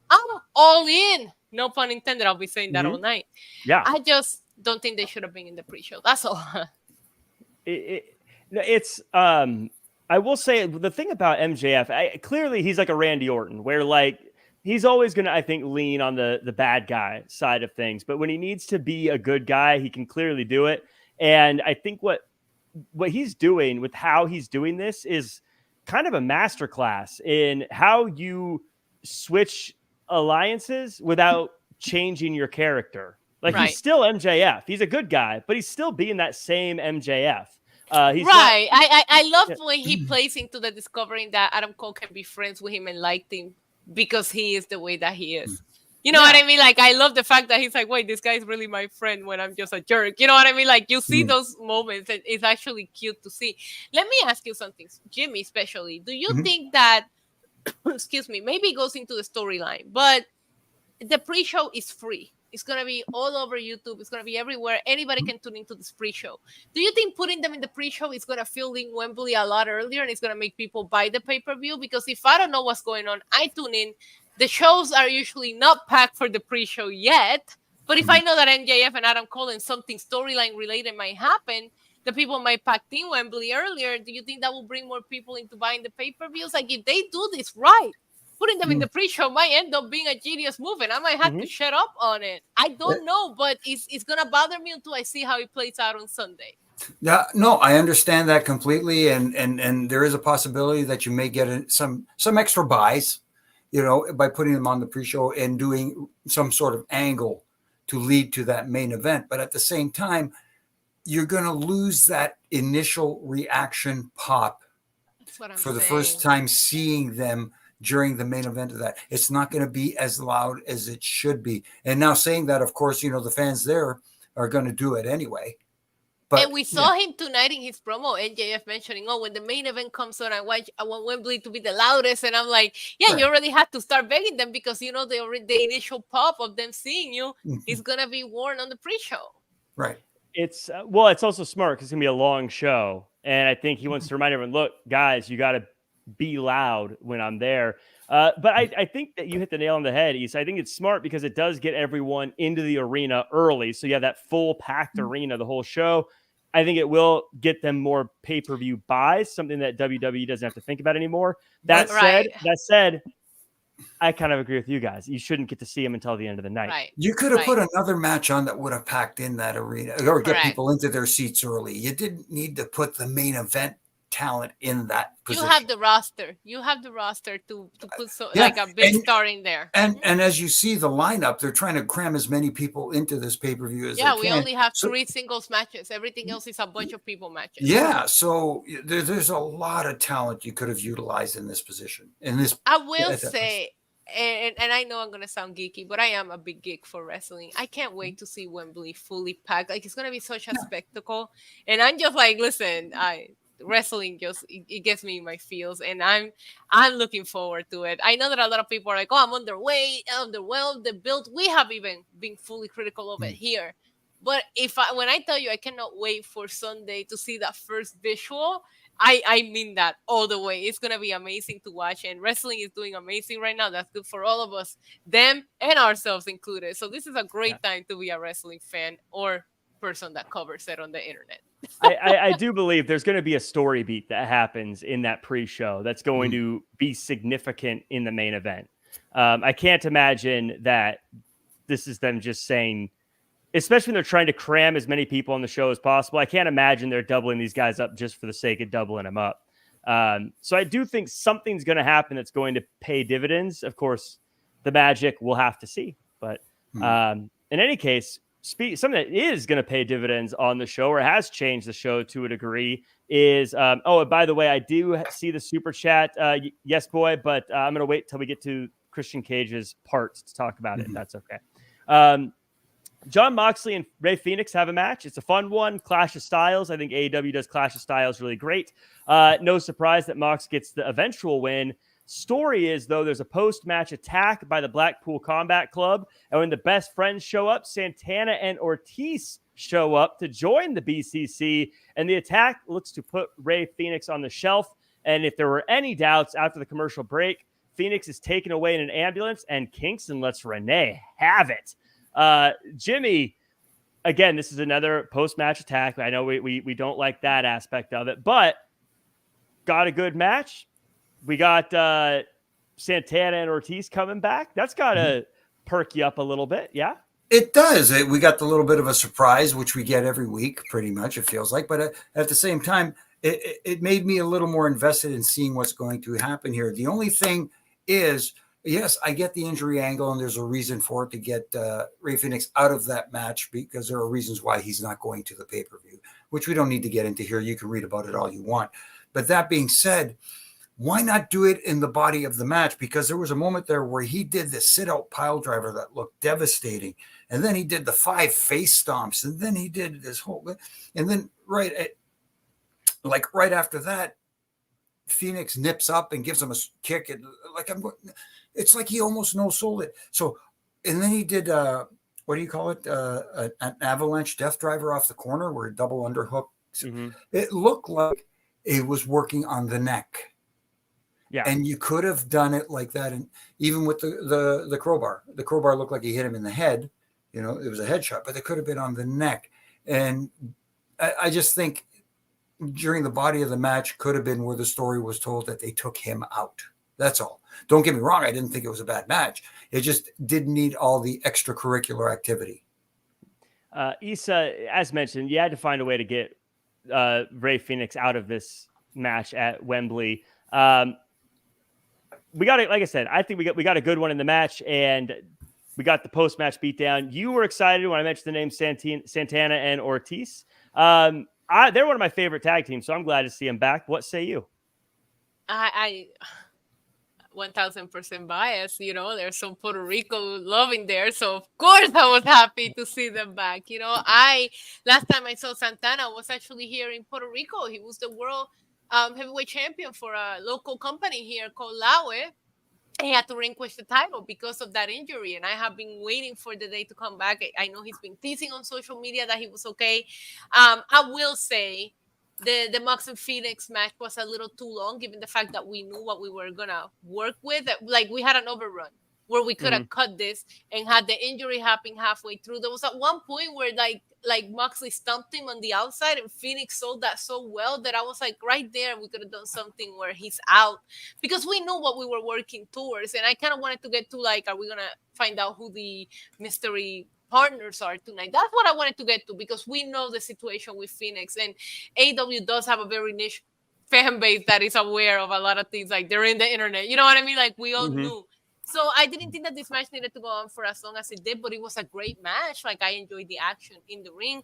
I'm all in. No pun intended. I'll be saying that all night. Yeah. I just don't think they should have been in the pre-show. That's all. I will say the thing about MJF, clearly he's like a Randy Orton, where he's always going to, I think, lean on the bad guy side of things. But when he needs to be a good guy, he can clearly do it. And I think what he's doing with how he's doing this is kind of a masterclass in how you switch alliances without changing your character. Like he's still MJF. He's a good guy, but he's still being that same MJF. He's right. I love when he plays into the discovering that Adam Cole can be friends with him and like him because he is the way that he is. You know what I mean? Like, I love the fact that he's like, wait, this guy's really my friend when I'm just a jerk. You know what I mean? Like, you see those moments, and it's actually cute to see. Let me ask you something, Jimmy, especially. Do you think that, excuse me, maybe it goes into the storyline, but the pre-show is free. It's going to be all over YouTube. It's going to be everywhere. Anybody can tune into this pre-show. Do you think putting them in the pre-show is going to fill in Wembley a lot earlier and it's going to make people buy the pay-per-view? Because if I don't know what's going on, I tune in. The shows are usually not packed for the pre-show yet. But if I know that MJF and Adam Cole and something storyline related might happen, the people might pack in Wembley earlier. Do you think that will bring more people into buying the pay-per-views? Like, if they do this right, putting them in the pre-show might end up being a genius move, and I might have to shut up on it. I don't know, but it's going to bother me until I see how it plays out on Sunday. Yeah, no, I understand that completely, and there is a possibility that you may get some extra buys, by putting them on the pre-show and doing some sort of angle to lead to that main event. But at the same time, you're going to lose that initial reaction pop for the first time seeing them during the main event of that. It's not going to be as loud as it should be. And now saying that, of course, the fans there are going to do it anyway. But, and we saw him tonight in his promo, NJF mentioning, when the main event comes on, I want Wembley to be the loudest. And I'm like, you already had to start begging them because, the initial pop of them seeing you is going to be worn on the pre-show. Right. It's also smart because it's going to be a long show. And I think he wants to remind everyone, look, guys, you got to be loud when I'm there. But I think that you hit the nail on the head, Issa. I think it's smart because it does get everyone into the arena early. So you have that full packed arena the whole show. I think it will get them more pay-per-view buys, something that WWE doesn't have to think about anymore. That said, I kind of agree with you guys. You shouldn't get to see them until the end of the night. Right. You could have put another match on that would have packed in that arena or get people into their seats early. You didn't need to put the main event talent in that position. You have the roster to put like a big star in there. And as you see the lineup, they're trying to cram as many people into this pay-per-view as they can. We only have 3 singles matches. Everything else is a bunch of people matches. Yeah, so there's a lot of talent you could have utilized in this position. I will say, and I know I'm going to sound geeky, but I am a big geek for wrestling. I can't wait to see Wembley fully packed. Like, it's going to be such a spectacle. And I'm just like, listen, wrestling just it gets me in my feels, and I'm looking forward to it. I know that a lot of people are like, I'm underweight, underwhelmed, the build. We have even been fully critical of it here. But when I tell you I cannot wait for Sunday to see that first visual, I mean that all the way. It's gonna be amazing to watch, and wrestling is doing amazing right now. That's good for all of us, them and ourselves included. So this is a great time to be a wrestling fan or person that covers it on the internet. I do believe there's going to be a story beat that happens in that pre-show that's going to be significant in the main event. I can't imagine that this is them just saying, especially when they're trying to cram as many people on the show as possible. I can't imagine they're doubling these guys up just for the sake of doubling them up. So I do think something's going to happen that's going to pay dividends. Of course, the magic we'll have to see. But in any case, something that is going to pay dividends on the show or has changed the show to a degree is, and by the way, I do see the super chat. Yes, boy, but I'm going to wait till we get to Christian Cage's parts to talk about it. That's okay. John Moxley and Rey Fenix have a match. It's a fun one. Clash of Styles. I think AEW does Clash of Styles really great. No surprise that Mox gets the eventual win. Story is, though, there's a post-match attack by the Blackpool Combat Club, and when the best friends show up, Santana and Ortiz show up to join the BCC, and the attack looks to put Rey Fenix on the shelf. And if there were any doubts after the commercial break, Phoenix is taken away in an ambulance, and Kingston lets Renee have it. Jimmy, again, this is another post-match attack. I know we don't like that aspect of it, but got a good match. We got Santana and Ortiz coming back. That's got to perk you up a little bit, yeah? It does. We got the little bit of a surprise, which we get every week, pretty much, it feels like. But at the same time, it made me a little more invested in seeing what's going to happen here. The only thing is Yes, I get the injury angle, and there's a reason for it to get Rey Fenix out of that match, because there are reasons why he's not going to the pay-per-view, which we don't need to get into here. You can read about it all you want. But that being said, why not do it in the body of the match? Because there was a moment there where he did this sit-out pile driver that looked devastating, and then he did the 5 face stomps, and then he did this whole, and then right after that, Phoenix nips up and gives him a kick, and it's like he almost no-sold it. So, and then he did what do you call it? An avalanche death driver off the corner where he double underhook. Mm-hmm. It looked like it was working on the neck. Yeah, and you could have done it like that, and even with the crowbar. The crowbar looked like he hit him in the head. You know, it was a headshot, but it could have been on the neck. And I just think during the body of the match could have been where the story was told that they took him out. That's all. Don't get me wrong. I didn't think it was a bad match. It just didn't need all the extracurricular activity. Issa, as mentioned, you had to find a way to get Rey Fenix out of this match at Wembley. We got it. Like I said, I think we got a good one in the match, and we got the post-match beatdown. You were excited when I mentioned the name Santana and Ortiz. They're one of my favorite tag teams, so I'm glad to see them back. What say you? I 1000% biased. You know, there's some Puerto Rico love in there, so of course I was happy to see them back. You know, last time I saw Santana was actually here in Puerto Rico. He was the world heavyweight champion for a local company here called Laue. He had to relinquish the title because of that injury, and I have been waiting for the day to come back. I know he's been teasing on social media that he was okay. I will say the Mox and Phoenix match was a little too long, given the fact that we knew what we were gonna work with. Like, we had an overrun where we could have cut this and had the injury happen halfway through. There was at one point where like Moxley stumped him on the outside, and Phoenix sold that so well that I was like, right there, we could have done something where he's out, because we knew what we were working towards. And I kind of wanted to get to, like, are we going to find out who the mystery partners are tonight? That's what I wanted to get to, because we know the situation with Phoenix, and AEW does have a very niche fan base that is aware of a lot of things. Like, they're in the internet, you know what I mean? Like, we all knew. So I didn't think that this match needed to go on for as long as it did, but it was a great match. Like, I enjoyed the action in the ring.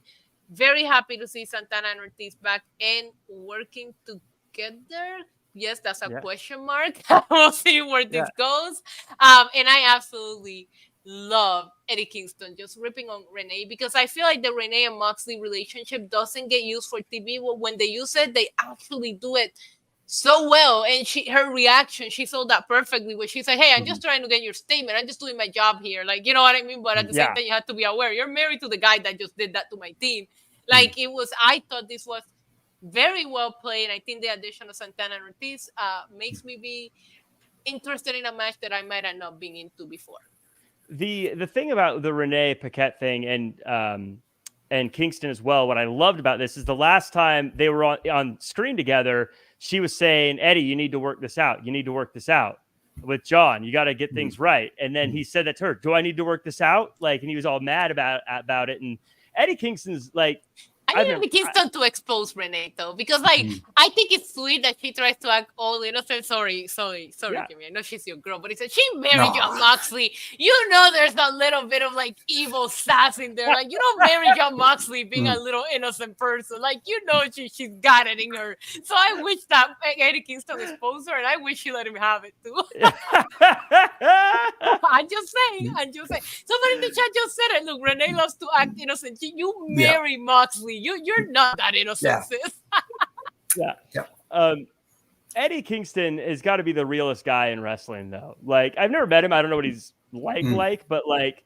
Very happy to see Santana and Ortiz back and working together. Yes, that's a question mark. We'll see where this goes. And I absolutely love Eddie Kingston just ripping on Renee, because I feel like the Renee and Moxley relationship doesn't get used for TV. Well, when they use it, they actually do it so well. And her reaction, she sold that perfectly, where she said, hey, I'm just trying to get your statement. I'm just doing my job here. Like, you know what I mean? But at the same time, you have to be aware. You're married to the guy that just did that to my team. Like, I thought this was very well played. I think the addition of Santana and Ortiz makes me be interested in a match that I might have not been into before. The thing about the Renee Paquette thing and Kingston as well, what I loved about this is the last time they were on screen together, she was saying, Eddie, you need to work this out. You need to work this out with John. You got to get things right. And then he said that to her, do I need to work this out? Like, and he was all mad about it. And Eddie Kingston's like, I need Eddie Kingston to expose Renee, though, because, like, I think it's sweet that she tries to act all innocent. Sorry, Kimmy. I know she's your girl, but he said she married John Moxley. You know, there's a little bit of, like, evil sass in there. Like, you don't marry John Moxley being a little innocent person. Like, you know, she's got it in her. So I wish that Eddie Kingston exposed her, and I wish she let him have it too. I'm just saying. Somebody in the chat just said it. Look, Renee loves to act innocent. You marry Moxley. You're not that innocent, sis. Eddie Kingston has got to be the realest guy in wrestling, though. Like, I've never met him. I don't know what he's like, but, like,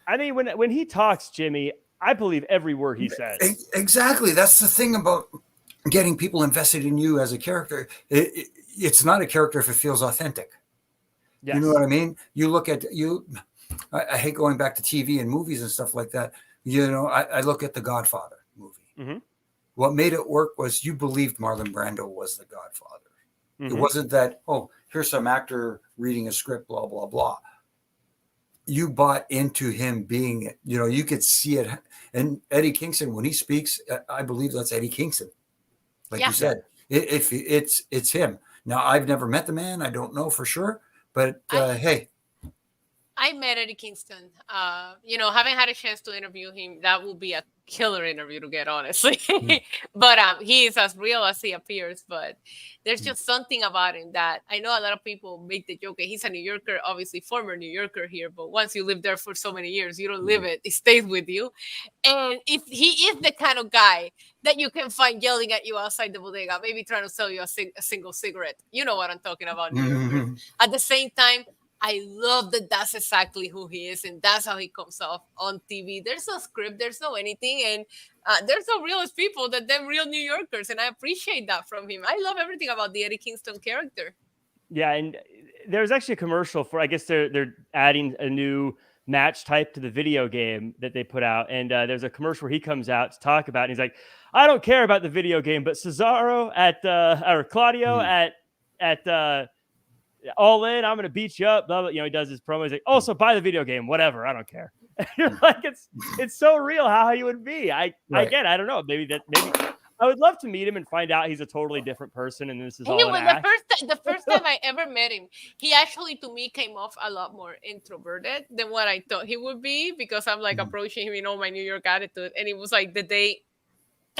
I mean, when he talks, Jimmy, I believe every word he says. Exactly. That's the thing about getting people invested in you as a character. It's not a character if it feels authentic. Yes. You know what I mean? You look at you. I hate going back to TV and movies and stuff like that. You know, I look at The Godfather movie. What made it work was you believed Marlon Brando was the Godfather. It wasn't that, oh, here's some actor reading a script, blah, blah, blah. You bought into him being it. You know, you could see it. And Eddie Kingston, when he speaks, I believe that's Eddie Kingston. Like you said, it's him. Now, I've never met the man. I don't know for sure. But hey. I met Eddie Kingston. Haven't had a chance to interview him. That would be a killer interview to get, honestly. But he is as real as he appears. But there's just something about him that I know a lot of people make the joke that he's a New Yorker, obviously former New Yorker here. But once you live there for so many years, you don't live it. It stays with you. And if he is the kind of guy that you can find yelling at you outside the bodega, maybe trying to sell you a single cigarette. You know what I'm talking about, New Yorkers. At the same time, I love that that's exactly who he is, and that's how he comes off on TV. There's no script, there's no anything, and there's no real people that they're real New Yorkers, and I appreciate that from him. I love everything about the Eddie Kingston character. Yeah, and there's actually a commercial for, I guess they're adding a new match type to the video game that they put out, and there's a commercial where he comes out to talk about it, and he's like, I don't care about the video game, but Cesaro or Claudio at All In, I'm gonna beat you up. Blah, blah. He does his promo. He's like, also buy the video game, whatever. I don't care. Like it's so real how he would be. I don't know. Maybe I would love to meet him and find out he's a totally different person. And this is all the first time I ever met him, he actually to me came off a lot more introverted than what I thought he would be, because I'm like approaching him in all my New York attitude, and it was like the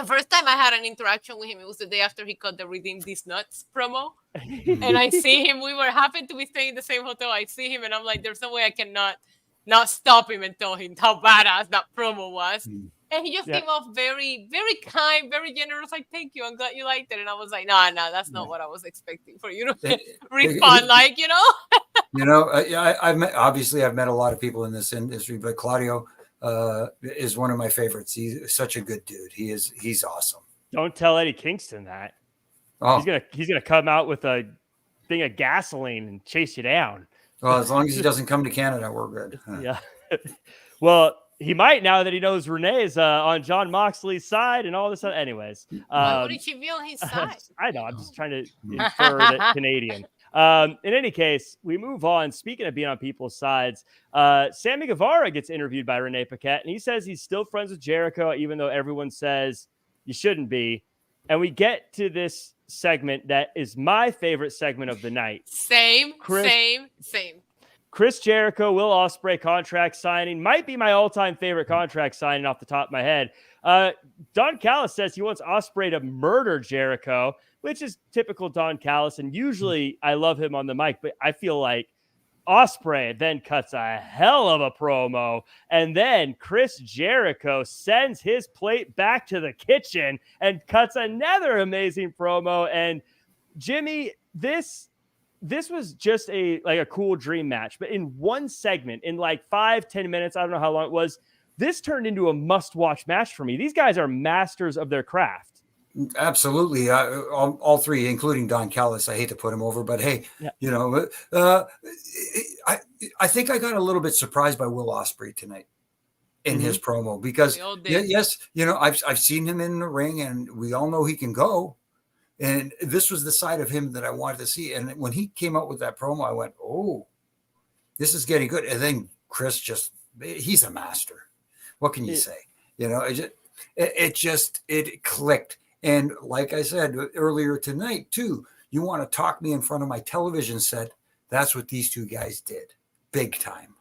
first time I had an interaction with him, it was the day after he cut the Redeem These Nuts promo. And I see him. We happened to be staying in the same hotel. I see him and I'm like, there's no way I cannot not stop him and tell him how badass that promo was. And he just came off very, very kind, very generous. Like, thank you. I'm glad you liked it. And I was like, no, that's not what I was expecting for you to respond like, I've met a lot of people in this industry, but Claudio is one of my favorites. He's such a good dude. He's awesome. Don't tell Eddie Kingston that. Oh. He's gonna come out with a thing of gasoline and chase you down. Well, as long as he doesn't come to Canada, we're good. Yeah. Well, he might now that he knows Renee's on John Moxley's side and all this. Anyways, why would he be on his side? I know. I'm just trying to infer that Canadian. In any case, we move on. Speaking of being on people's sides, Sammy Guevara gets interviewed by Renee Paquette, and he says he's still friends with Jericho, even though everyone says you shouldn't be. And we get to this segment that is my favorite segment of the night. Same. Chris Jericho, Will Ospreay contract signing might be my all-time favorite contract signing off the top of my head. Don Callis says he wants Ospreay to murder Jericho, which is typical Don Callis. And usually I love him on the mic, but I feel like Ospreay then cuts a hell of a promo. And then Chris Jericho sends his plate back to the kitchen and cuts another amazing promo. And Jimmy, this was just a cool dream match, but in one segment, in like 5-10 minutes, I don't know how long it was, this turned into a must-watch match for me. These guys are masters of their craft. Absolutely. All three, including Don Callis. I hate to put him over, but hey, I think I got a little bit surprised by Will Ospreay tonight in his promo, because yes, I've seen him in the ring and we all know he can go. And this was the side of him that I wanted to see. And when he came out with that promo, I went, oh, this is getting good. And then Chris he's a master. What can you say? It clicked. And like I said earlier tonight, too, you want to talk me in front of my television set. That's what these two guys did. Big time.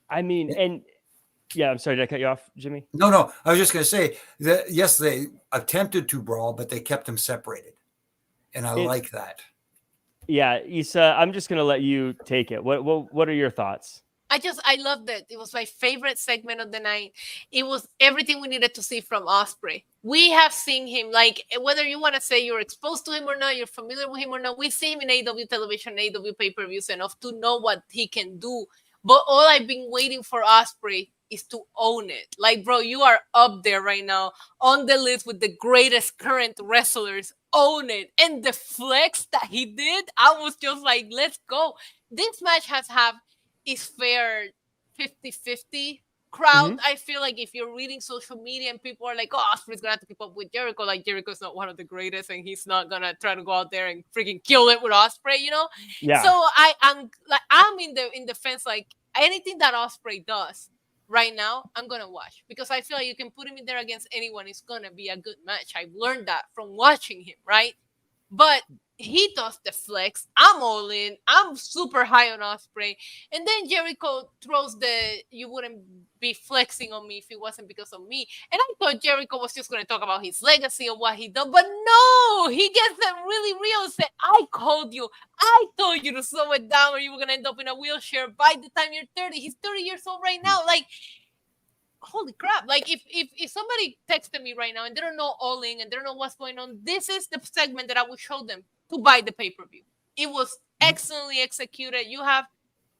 I mean, and I'm sorry, did I cut you off, Jimmy? No. I was just going to say that, yes, they attempted to brawl, but they kept them separated. And I like that. Yeah, Issa, I'm just going to let you take it. What are your thoughts? I loved it. It was my favorite segment of the night. It was everything we needed to see from Ospreay. We have seen him, like, whether you want to say you're exposed to him or not, you're familiar with him or not, we see him in AEW television, AEW pay-per-views enough to know what he can do. But all I've been waiting for Ospreay is to own it. Like, bro, you are up there right now on the list with the greatest current wrestlers. Own it. And the flex that he did, I was just like, let's go. This match is fair 50-50 crowd. I feel like if you're reading social media and people are like, oh, Ospreay's gonna have to keep up with Jericho, like Jericho's not one of the greatest and he's not gonna try to go out there and freaking kill it with Ospreay, Yeah. So I'm in the fence, like anything that Ospreay does right now, I'm gonna watch, because I feel like you can put him in there against anyone, it's gonna be a good match. I've learned that from watching him, right? But he does the flex. I'm all in. I'm super high on Ospreay. And then Jericho throws you wouldn't be flexing on me if it wasn't because of me. And I thought Jericho was just going to talk about his legacy and what he done. But no, he gets them really real and said, I called you. I told you to slow it down or you were going to end up in a wheelchair by the time you're 30. He's 30 years old right now. Like, holy crap. Like, if somebody texted me right now and they don't know All In and they don't know what's going on, this is the segment that I would show them to buy the pay-per-view. It was excellently executed. You have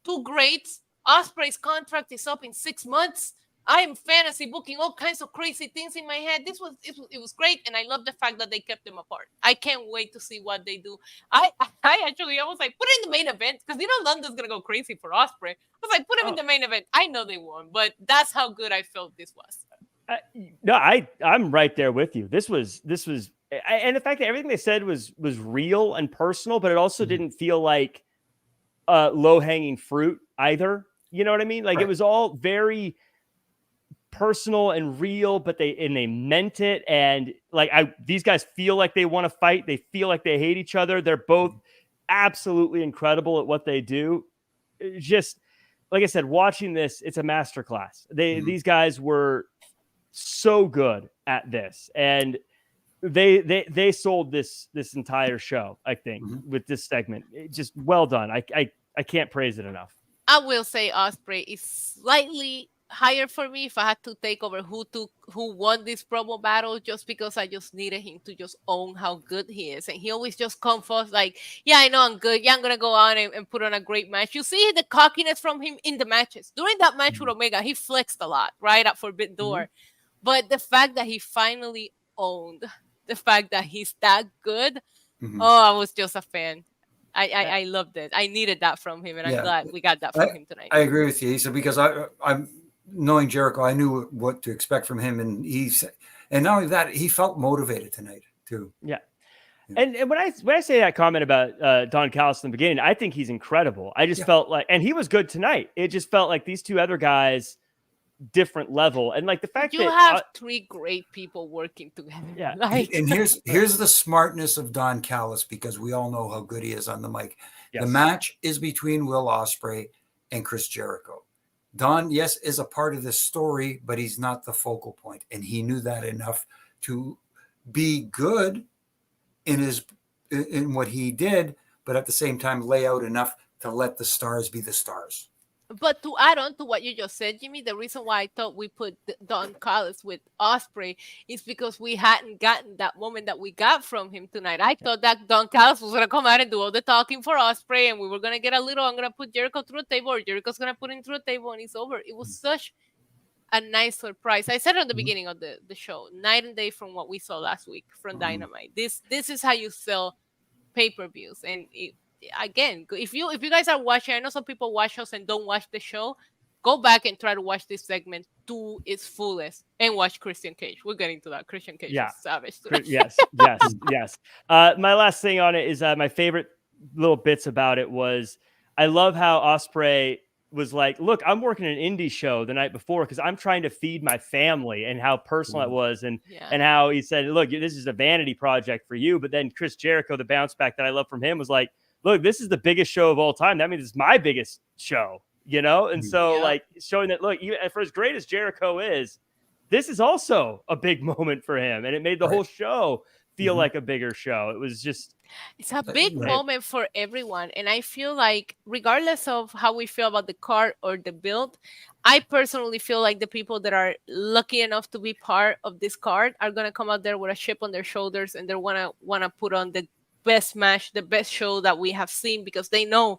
two greats. Ospreay's contract is up in 6 months. I am fantasy booking all kinds of crazy things in my head. It was great, and I love the fact that they kept them apart. I can't wait to see what they do. I was like, put it in the main event because London's gonna go crazy for Ospreay. I was like, put him in the main event. I know they won, but that's how good I felt this was. I'm right there with you. This was, and the fact that everything they said was real and personal, but it also didn't feel like low hanging fruit either. You know what I mean? Like, It was all very personal and real, but they meant it. And like, these guys feel like they want to fight. They feel like they hate each other. They're both absolutely incredible at what they do. Just like I said, watching this, it's a masterclass. These guys were so good at this, and they sold this entire show, I think, with this segment. Just well done. I can't praise it enough. I will say Ospreay is slightly higher for me if I had to take over who won this promo battle, just because I just needed him to just own how good he is. And he always just comes off like, yeah, I know I'm good. Yeah, I'm going to go on and put on a great match. You see the cockiness from him in the matches. During that match with Omega, he flexed a lot, right, at Forbidden Door. But the fact that he finally owned the fact that he's that good, I was just a fan. I loved it. I needed that from him, and I'm glad we got that from him tonight. I agree with you. So because I'm knowing Jericho, I knew what to expect from him, and not only that, he felt motivated tonight too. Yeah. And when I say that comment about Don Callis in the beginning, I think he's incredible. I just felt like, and he was good tonight. It just felt like these two other guys, different level, and like the fact you that have three great people working together. Yeah, and here's the smartness of Don Callis, because we all know how good he is on the mic. Yes. The match is between Will Ospreay and Chris Jericho. Don, yes, is a part of this story, but he's not the focal point, and he knew that enough to be good in what he did, but at the same time lay out enough to let the stars be the stars. But to add on to what you just said, Jimmy, the reason why I thought we put Don Callis with Ospreay is because we hadn't gotten that moment that we got from him tonight. I thought that Don Callis was going to come out and do all the talking for Ospreay, and we were going to get I'm going to put Jericho through a table, or Jericho's going to put him through a table, and it's over. It was such a nice surprise. I said it at the beginning of the show, night and day from what we saw last week from Dynamite. This is how you sell pay-per-views, and again, if you guys are watching, I know some people watch us and don't watch the show, go back and try to watch this segment to its fullest and watch Christian Cage. We're getting to that. Christian Cage is savage today. Yes. My last thing on it is my favorite little bits about it was, I love how Ospreay was like, look, I'm working an indie show the night before because I'm trying to feed my family, and how personal it was, and how he said, look, this is a vanity project for you. But then Chris Jericho, the bounce back that I love from him, was like, look, this is the biggest show of all time. That means it's my biggest show, And so like showing that, look, even for as great as Jericho is, this is also a big moment for him. And it made the whole show feel like a bigger show. It was just, it's a big moment for everyone. And I feel like regardless of how we feel about the card or the build, I personally feel like the people that are lucky enough to be part of this card are going to come out there with a chip on their shoulders, and they want to put on the best match, the best show that we have seen, because they know,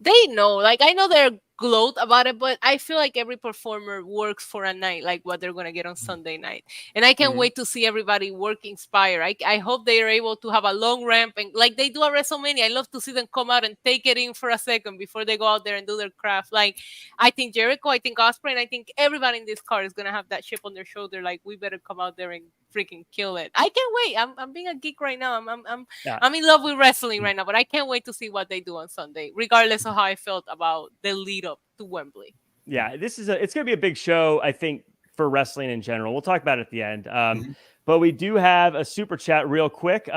like, I know they're gloat about it, but I feel like every performer works for a night like what they're going to get on Sunday night. And I can't wait to see everybody work Inspire. I hope they are able to have a long ramp, and like they do at WrestleMania. I love to see them come out and take it in for a second before they go out there and do their craft. Like, I think Jericho, I think Ospreay, and I think everybody in this card is going to have that chip on their shoulder. Like, we better come out there and freaking kill it. I can't wait. I'm being a geek right now. I'm in love with wrestling right now, but I can't wait to see what they do on Sunday, regardless of how I felt about the lead up to Wembley. Yeah, it's going to be a big show, I think, for wrestling in general. We'll talk about it at the end. But we do have a super chat real quick.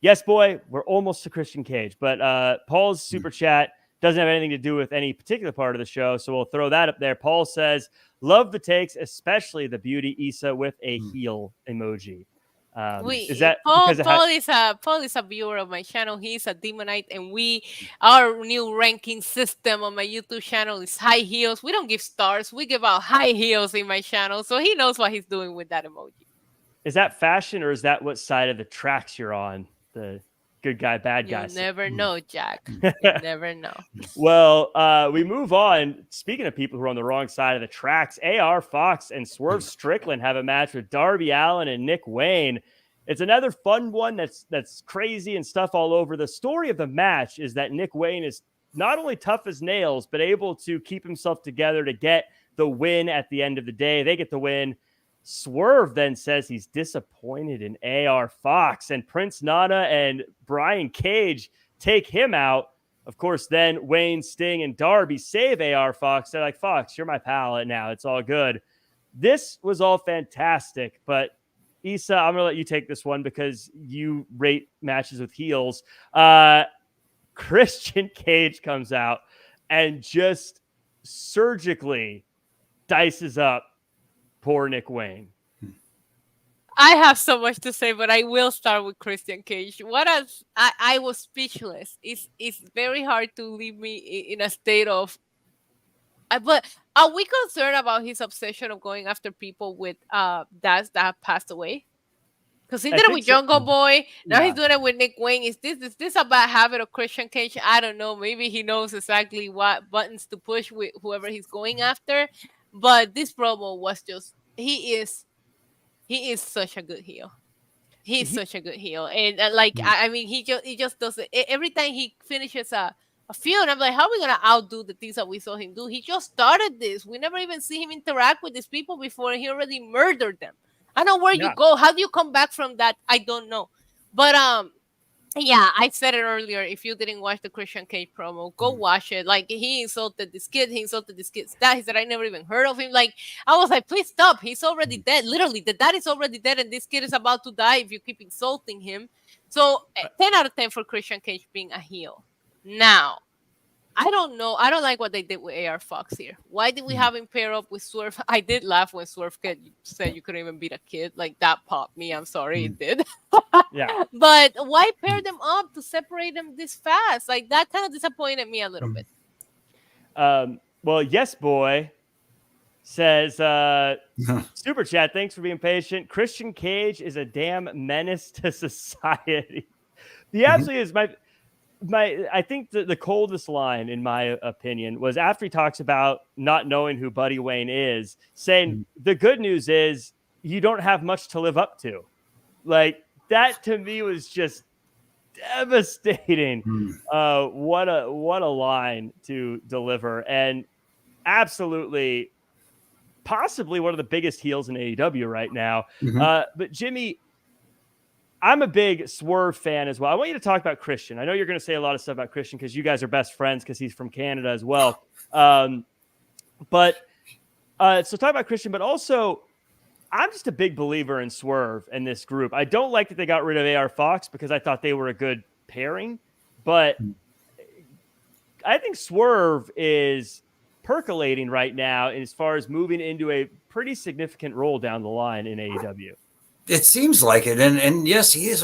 Yes, boy, we're almost to Christian Cage, but Paul's super chat doesn't have anything to do with any particular part of the show, so we'll throw that up there. Paul says, love the takes, especially the beauty Issa with a heel emoji. Is that Paul is a viewer of my channel. He's a Demonite, and our new ranking system on my YouTube channel is high heels. We don't give stars, we give out high heels in my channel, so he knows what he's doing with that emoji. Is that fashion, or is that what side of the tracks you're on? The good guy, bad guy. You never know, Jack. You never know. Well, we move on. Speaking of people who are on the wrong side of the tracks, AR Fox and Swerve Strickland have a match with Darby Allin and Nick Wayne. It's another fun one that's crazy and stuff all over. The story of the match is that Nick Wayne is not only tough as nails, but able to keep himself together to get the win at the end of the day. They get the win. Swerve then says he's disappointed in AR Fox, and Prince Nana and Brian Cage take him out. Of course, then Wayne, Sting, and Darby save AR Fox. They're like, Fox, you're my pal now. It's all good. This was all fantastic, but Issa, I'm going to let you take this one because you rate matches with heels. Christian Cage comes out and just surgically dices up poor Nick Wayne. I have so much to say, but I will start with Christian Cage. I was speechless. It's very hard to leave me in a state of. But are we concerned about his obsession of going after people with dads that have passed away? Because he did it with Jungle Boy. Now he's doing it with Nick Wayne. Is this a bad habit of Christian Cage? I don't know. Maybe he knows exactly what buttons to push with whoever he's going after. But this promo was just, he is such a good heel. He's such a good heel. And I mean, he just does it. Every time he finishes a feud, I'm like, how are we going to outdo the things that we saw him do? He just started this. We never even see him interact with these people before. He already murdered them. I don't know where you go. How do you come back from that? I don't know. But yeah, I said it earlier. If you didn't watch the Christian Cage promo, go watch it. Like, he insulted this kid. He insulted this kid's dad. He said, I never even heard of him. Like, I was like, please stop. He's already dead. Literally, the dad is already dead, and this kid is about to die if you keep insulting him. So 10 out of 10 for Christian Cage being a heel. Now, I don't know. I don't like what they did with AR Fox here. Why did we have him pair up with Swerve? I did laugh when Swerve said you couldn't even beat a kid. Like, that popped me. I'm sorry, it did. Yeah. But why pair them up to separate them this fast? Like, that kind of disappointed me a little bit. Well, Yes Boy says, super chat, thanks for being patient. Christian Cage is a damn menace to society. He absolutely is. I think the coldest line, in my opinion, was after he talks about not knowing who Buddy Wayne is, saying the good news is you don't have much to live up to. Like, that to me was just devastating. What a line to deliver, and absolutely, possibly one of the biggest heels in AEW right now. But Jimmy, I'm a big Swerve fan as well. I want you to talk about Christian. I know you're going to say a lot of stuff about Christian because you guys are best friends because he's from Canada as well. So talk about Christian, but also I'm just a big believer in Swerve and this group. I don't like that they got rid of AR Fox because I thought they were a good pairing, but I think Swerve is percolating right now as far as moving into a pretty significant role down the line in AEW. It seems like it, and yes, he is.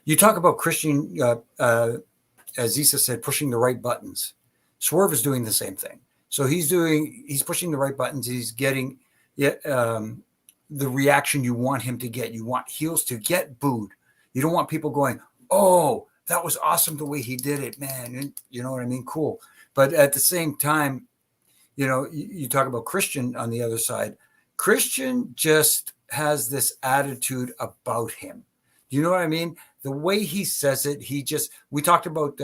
You talk about Christian, as Issa said, pushing the right buttons. Swerve is doing the same thing. So he's pushing the right buttons. He's getting the reaction you want him to get. You want heels to get booed. You don't want people going, "Oh, that was awesome the way he did it, man." And you know what I mean? Cool. But at the same time, you talk about Christian on the other side. Christian just has this attitude about him. You know what I mean? The way he says it, we talked about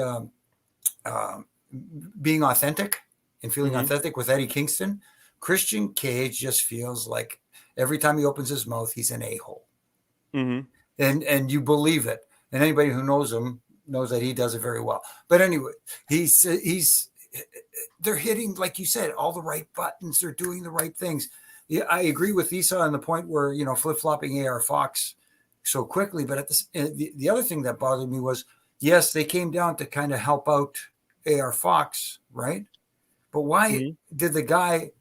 being authentic and feeling authentic with Eddie Kingston. Christian Cage just feels like every time he opens his mouth, he's an a-hole. And you believe it. And anybody who knows him knows that he does it very well. But anyway, they're hitting, like you said, all the right buttons. They're doing the right things. yeah, I agree with Esau on the point where, flip-flopping AR Fox so quickly. But the other thing that bothered me was, yes, they came down to kind of help out AR Fox, right? But why did the guy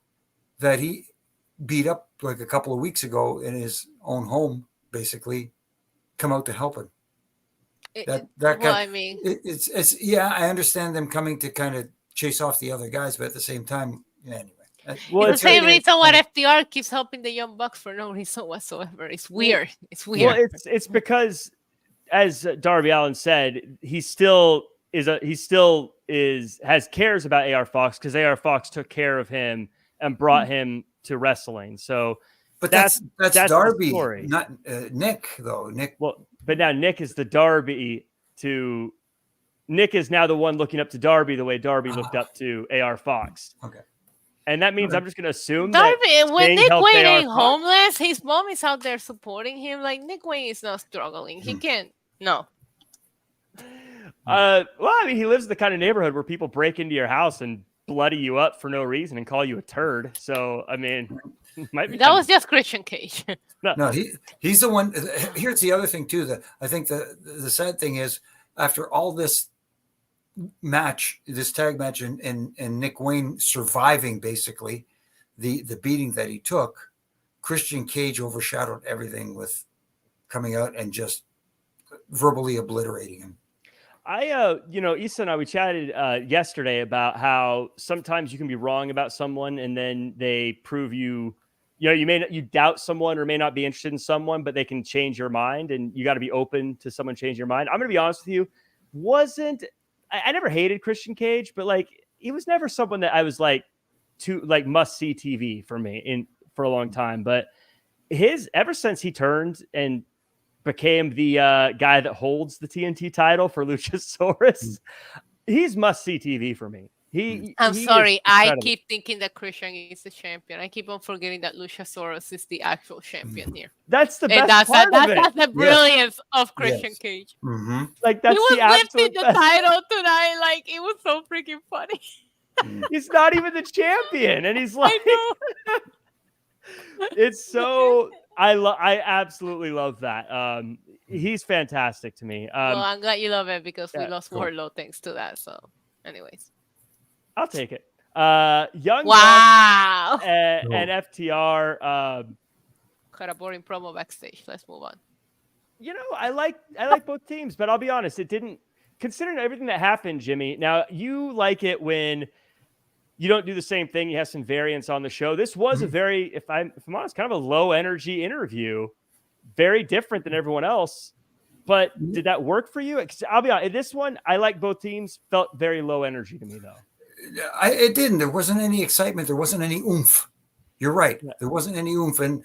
that he beat up like a couple of weeks ago in his own home basically come out to help him? It's I understand them coming to kind of chase off the other guys, but at the same time, anyway. Well, it's the same reason why FTR keeps helping the Young Bucks for no reason whatsoever. It's weird. It's weird. Well, it's because, as Darby Allin said, he still has cares about AR Fox because AR Fox took care of him and brought him to wrestling. So, but that's Darby, not Nick though. Well, but now Nick is the Darby to. Nick is now the one looking up to Darby the way Darby looked up to AR Fox. Okay. And that means I'm just going to assume Darby, that when Nick Wayne ain't homeless, his mom is out there supporting him. Like, Nick Wayne is not struggling. He can't. No. Well, I mean, he lives in the kind of neighborhood where people break into your house and bloody you up for no reason and call you a turd. So, I mean, that was just Christian Cage. No, he's the one. Here's the other thing too. That I think the sad thing is, after all this tag match, and Nick Wayne surviving basically the beating that he took, Christian Cage overshadowed everything with coming out and just verbally obliterating him. Issa and I, we chatted yesterday about how sometimes you can be wrong about someone and then they prove you doubt someone or may not be interested in someone, but they can change your mind, and you got to be open to someone changing your mind. I'm going to be honest with you. I never hated Christian Cage, but like, he was never someone that I was like must see TV for me for a long time. But ever since he turned and became the guy that holds the TNT title for Luchasaurus, he's must see TV for me. I'm sorry. I keep thinking that Christian is the champion. I keep on forgetting that Luchasaurus is the actual champion here. That's the best part of it. That's the brilliance of Christian Cage. Mm-hmm. Like, that's he was lifting the title tonight. Like, it was so freaking funny. He's not even the champion, and he's like, it's so. I absolutely love that. He's fantastic to me. Well, I'm glad you love it because we lost Wardlow thanks to that. So, anyways. I'll take it. Young Bucks and FTR. Cut a boring promo backstage. Let's move on. I like both teams, but I'll be honest, it didn't. Considering everything that happened, Jimmy. Now you like it when you don't do the same thing. You have some variance on the show. This was a very, if I'm honest, kind of a low energy interview. Very different than everyone else. But did that work for you? I'll be honest. This one, I like both teams. Felt very low energy to me, though. It didn't. There wasn't any excitement. There wasn't any oomph. You're right. Yeah. There wasn't any oomph. And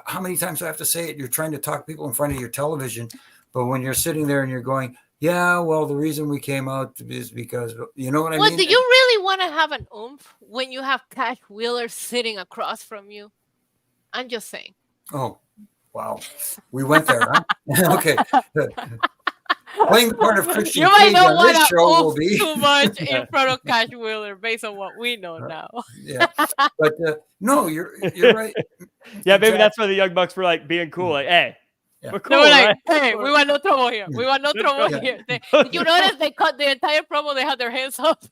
how many times do I have to say it? You're trying to talk people in front of your television, but when you're sitting there and you're going, yeah, well, the reason we came out is because, you know what I mean? Well, do you really want to have an oomph when you have Cash Wheeler sitting across from you? I'm just saying. Oh, wow. We went there, huh? Okay. Playing the part of Christian Cage on this show will be too much in front of Cash Wheeler based on what we know now. Yeah, but no, you're right. Yeah, maybe that's why the Young Bucks were like being cool. Like, hey, we're cool, like, right? Hey, we want no trouble here. We want no trouble here. Did you notice they cut the entire promo? They had their hands up.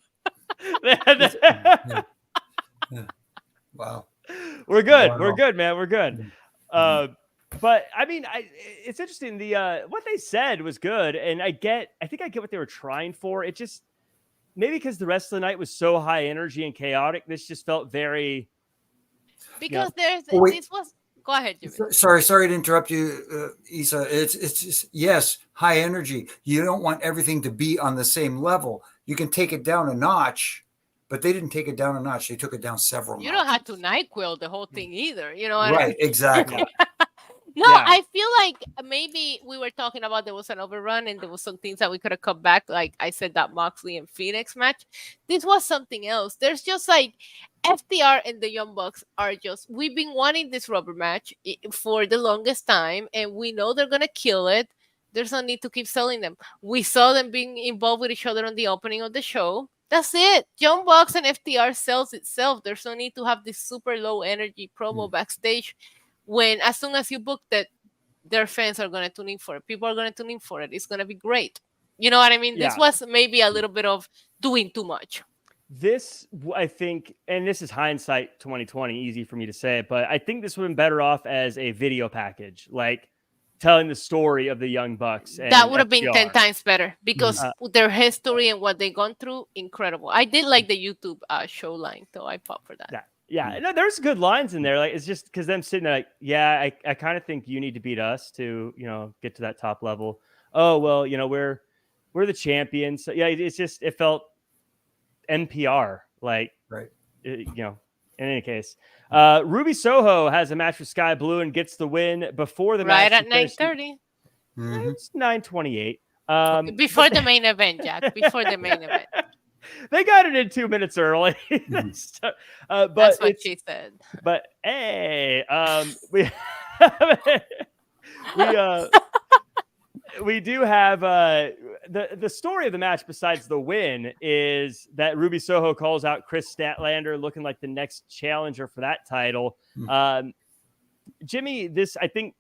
Wow. We're good. We're good, man. We're good. But I mean, it's interesting. The what they said was good, and I think I get what they were trying for. It just maybe because the rest of the night was so high energy and chaotic, this just felt very. Because this was. Go ahead, Jimmy. Sorry to interrupt you, Isa. It's just yes, high energy. You don't want everything to be on the same level. You can take it down a notch. But they didn't take it down a notch. They took it down several. You don't have to NyQuil the whole thing either. You know what right? I mean? Exactly. No, yeah. I feel like maybe we were talking about there was an overrun and there was some things that we could have come back. Like I said, that Moxley and Phoenix match. This was something else. There's just like FTR and the Young Bucks are just, we've been wanting this rubber match for the longest time and we know they're going to kill it. There's no need to keep selling them. We saw them being involved with each other on the opening of the show. That's it. Young Bucks and FTR sells itself. There's no need to have this super low energy promo backstage when as soon as you book that, their fans are going to tune in for it. People are going to tune in for it. It's going to be great. You know what I mean? Yeah. This was maybe a little bit of doing too much. This, I think, and this is hindsight 2020, easy for me to say, but I think this would have been better off as a video package, like telling the story of the Young Bucks. And that would have been FTR. 10 times better because their history and what they've gone through, incredible. I did like the YouTube show line, though. I fought for that. Yeah. No, there's good lines in there. Like, it's just because them sitting there like, yeah, I kind of think you need to beat us to, get to that top level. Oh, well, we're the champions. So yeah, it's just, it felt NPR, like, right. In any case, Ruby Soho has a match with Sky Blue and gets the win before the match. Right at 9:30. It's 9:28. Before the main event, Jack. Before the main event. They got it in 2 minutes early. But that's what she said. But hey, we do have the story of the match. Besides the win, is that Ruby Soho calls out Chris Statlander, looking like the next challenger for that title. Jimmy, I think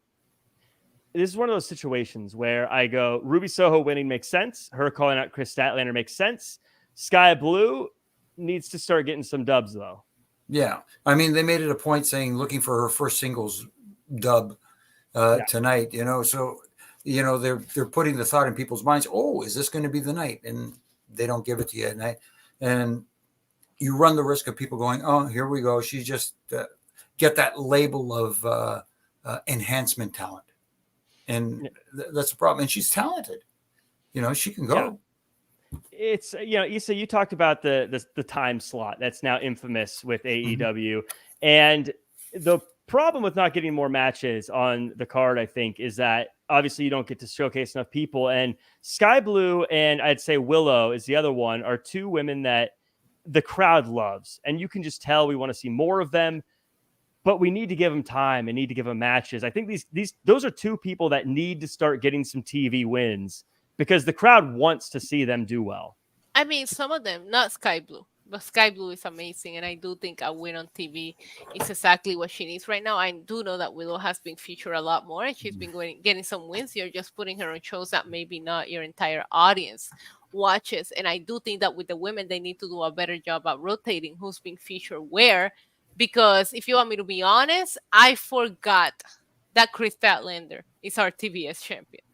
this is one of those situations where I go, Ruby Soho winning makes sense. Her calling out Chris Statlander makes sense. Sky Blue needs to start getting some dubs, though. Yeah. I mean, they made it a point saying looking for her first singles dub tonight, so, they're putting the thought in people's minds, oh, is this going to be the night? And they don't give it to you at night. And you run the risk of people going, oh, here we go. She just get that label of enhancement talent. And that's a problem. And she's talented. She can go. Yeah. It's, Issa, you talked about the time slot that's now infamous with AEW. And the problem with not getting more matches on the card, I think, is that obviously you don't get to showcase enough people. And Sky Blue and I'd say Willow is the other one, are two women that the crowd loves. And you can just tell we want to see more of them. But we need to give them time and need to give them matches. I think those are two people that need to start getting some TV wins because the crowd wants to see them do well. I mean, some of them, not Sky Blue, but Sky Blue is amazing. And I do think a win on TV is exactly what she needs right now. I do know that Willow has been featured a lot more and she's been getting some wins. You're just putting her on shows that maybe not your entire audience watches. And I do think that with the women, they need to do a better job at rotating who's being featured where. Because if you want me to be honest, I forgot that Chris Statlander is our TBS champion.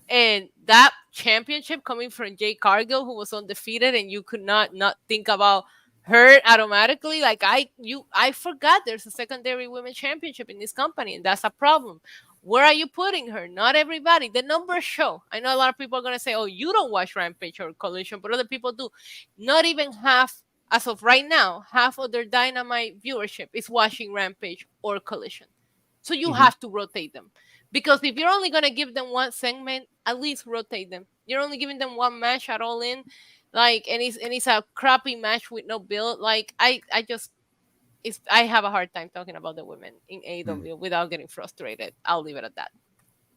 And that championship coming from Jade Cargill, who was undefeated, and you could not think about her automatically. Like I forgot there's a secondary women's championship in this company, and that's a problem. Where are you putting her? Not everybody. The numbers show. I know a lot of people are going to say, oh, you don't watch Rampage or Collision, but other people do. Not even half. As of right now, half of their Dynamite viewership is watching Rampage or Collision. So you have to rotate them. Because if you're only going to give them one segment, at least rotate them. You're only giving them one match at All In. And it's a crappy match with no build. I have a hard time talking about the women in AEW without getting frustrated. I'll leave it at that.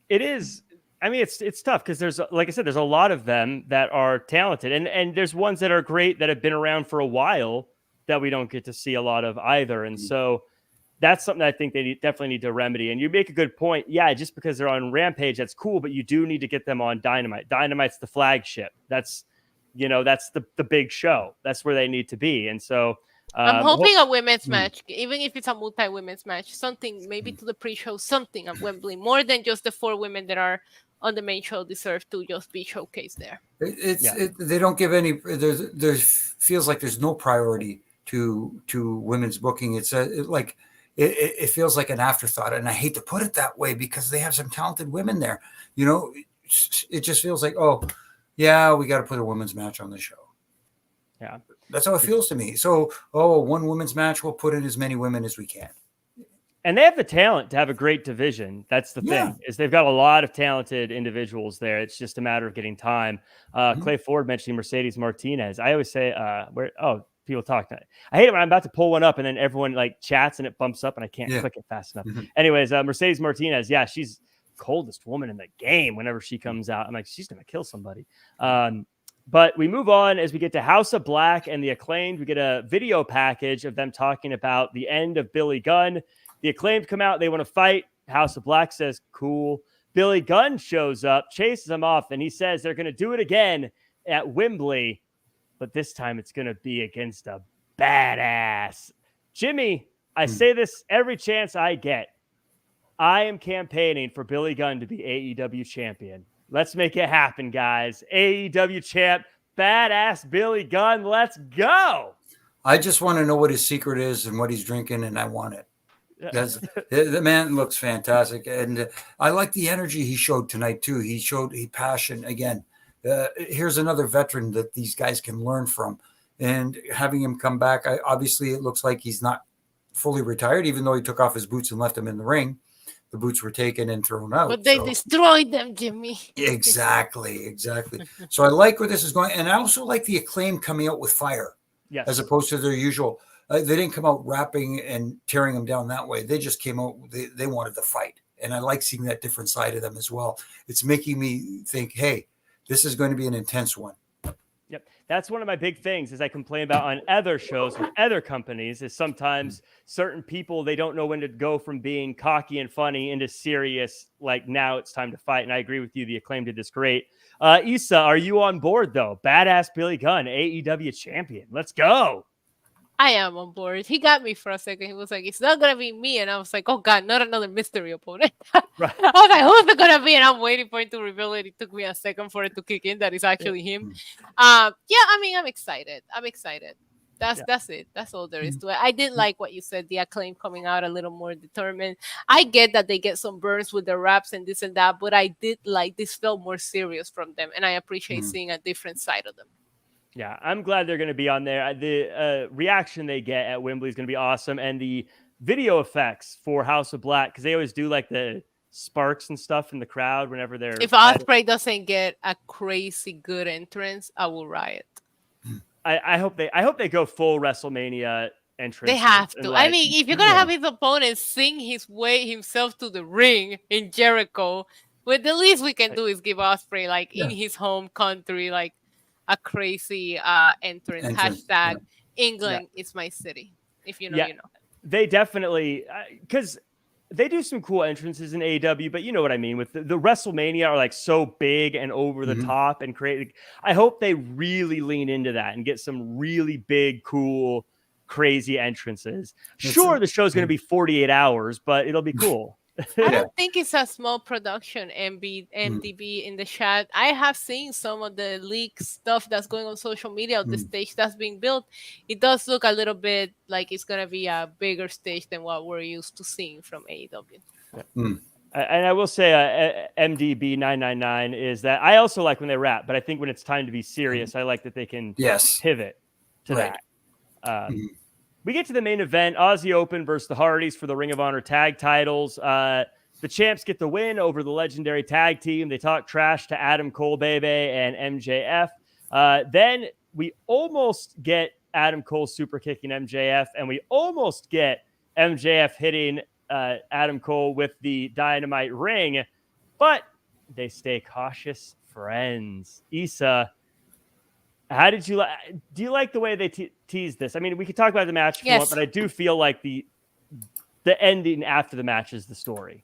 It is. I mean, it's tough because there's, like I said, there's a lot of them that are talented, and there's ones that are great that have been around for a while that we don't get to see a lot of either. And so that's something I think they definitely need to remedy. And you make a good point. Yeah, just because they're on Rampage, that's cool, but you do need to get them on Dynamite. Dynamite's the flagship. That's the big show. That's where they need to be. And so I'm hoping a women's match, even if it's a multi-women's match, something maybe to the pre-show, something at Wembley, more than just the 4 women that are on the main show deserve to just be showcased there. They don't give any. There feels like there's no priority to women's booking. It's it feels like an afterthought, and I hate to put it that way because they have some talented women there. It just feels like, oh yeah, we got to put a women's match on the show. Yeah, that's how it feels to me. So, one women's match, we'll put in as many women as we can. And they have the talent to have a great division. That's the thing, is they've got a lot of talented individuals there. It's just a matter of getting time. Clay Ford mentioning Mercedes Martinez. I always say, people talk. I hate it when I'm about to pull one up and then everyone chats and it bumps up and I can't click it fast enough. Anyways, Mercedes Martinez. Yeah, she's coldest woman in the game whenever she comes out. I'm like, she's going to kill somebody. But we move on as we get to House of Black and the Acclaimed. We get a video package of them talking about the end of Billy Gunn. The Acclaimed come out. They want to fight. House of Black says, cool. Billy Gunn shows up, chases them off, and he says they're going to do it again at Wembley, but this time it's going to be against a badass. Jimmy, I say this every chance I get. I am campaigning for Billy Gunn to be AEW champion. Let's make it happen, guys. AEW champ, badass Billy Gunn. Let's go. I just want to know what his secret is and what he's drinking, and I want it. Because the man looks fantastic, and I like the energy he showed tonight too. He showed passion again. Here's another veteran that these guys can learn from, and having him come back. Obviously, it looks like he's not fully retired, even though he took off his boots and left them in the ring. The boots were taken and thrown out, but they destroyed them, Jimmy. Exactly. So I like where this is going, and I also like the Acclaim coming out with fire, as opposed to their usual. They didn't come out rapping and tearing them down that way. They just came out. They wanted to fight. And I like seeing that different side of them as well. It's making me think, hey, this is going to be an intense one. Yep. That's one of my big things is I complain about on other shows with other companies is sometimes certain people, they don't know when to go from being cocky and funny into serious, like now it's time to fight. And I agree with you. The Acclaim did this great. Issa, are you on board though? Badass Billy Gunn, AEW champion. Let's go. I am on board. He got me for a second. He was like, it's not going to be me. And I was like, oh, God, not another mystery opponent. Right. I was like, who's it going to be? And I'm waiting for him to reveal it. It took me a second for it to kick in that it's actually him. I mean, I'm excited. That's it. That's all there is to it. I did like what you said, the Acclaim coming out a little more determined. I get that they get some burns with their raps and this and that, but I did like this felt more serious from them. And I appreciate seeing a different side of them. Yeah, I'm glad they're going to be on there. The reaction they get at Wembley is going to be awesome. And the video effects for House of Black, because they always do like the sparks and stuff in the crowd whenever they're... If Ospreay doesn't get a crazy good entrance, I will riot. I hope they go full WrestleMania entrance. They have to. I mean, if you're going to have his opponent sing his way himself to the ring in Jericho, well, the least we can do is give Ospreay in his home country, like, a crazy entrance. Hashtag England is my city. If you know, you know. They definitely, because they do some cool entrances in AEW, but you know what I mean. With the WrestleMania are like so big and over the top and create. I hope they really lean into that and get some really big, cool, crazy entrances. Sure, the show's going to be 48 hours, but it'll be cool. I don't think it's a small production, MDB in the chat. I have seen some of the leak stuff that's going on social media of the stage that's being built. It does look a little bit like it's going to be a bigger stage than what we're used to seeing from AEW. And I will say MDB 999 is that I also like when they rap, but I think when it's time to be serious, I like that they can pivot to that. We get to the main event, Aussie Open versus the Hardys for the Ring of Honor tag titles. The champs get the win over the legendary tag team. They talk trash to Adam Cole, baby, and MJF. Then we almost get Adam Cole super kicking MJF, and we almost get MJF hitting Adam Cole with the Dynamite ring, but they stay cautious friends. Issa, how did you do you like the way they teased this? I mean, we could talk about the match if you want, but I do feel like the ending after the match is the story.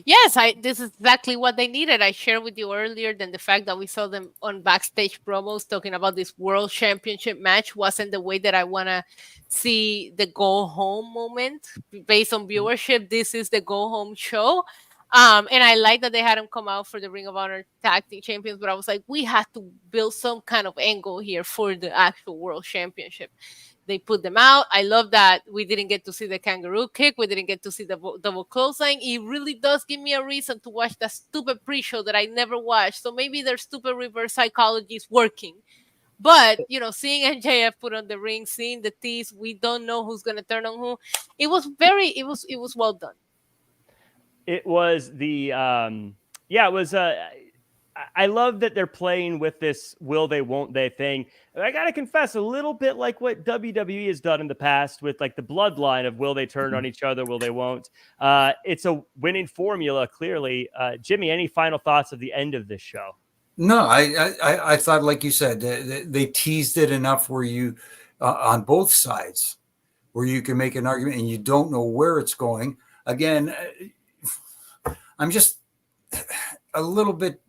Yes, this is exactly what they needed. I shared with you earlier than the fact that we saw them on backstage promos talking about this World Championship match wasn't the way that I want to see the go home moment based on viewership. This is the go home show. And I like that they had him come out for the Ring of Honor Tag Team Champions, but I was like, we have to build some kind of angle here for the actual World Championship. They put them out. I love that we didn't get to see the kangaroo kick. We didn't get to see the double clothesline. It really does give me a reason to watch that stupid pre-show that I never watched. So maybe their stupid reverse psychology is working. But, seeing MJF put on the ring, seeing the tease, we don't know who's going to turn on who. It was well done. It was I love that they're playing with this will they, won't they thing. I got to confess, a little bit like what WWE has done in the past with like the bloodline of will they turn on each other, will they won't. It's a winning formula, clearly. Jimmy, any final thoughts of the end of this show? No, I thought, like you said, they teased it enough where you, on both sides, where you can make an argument and you don't know where it's going. Again, I'm just a little bit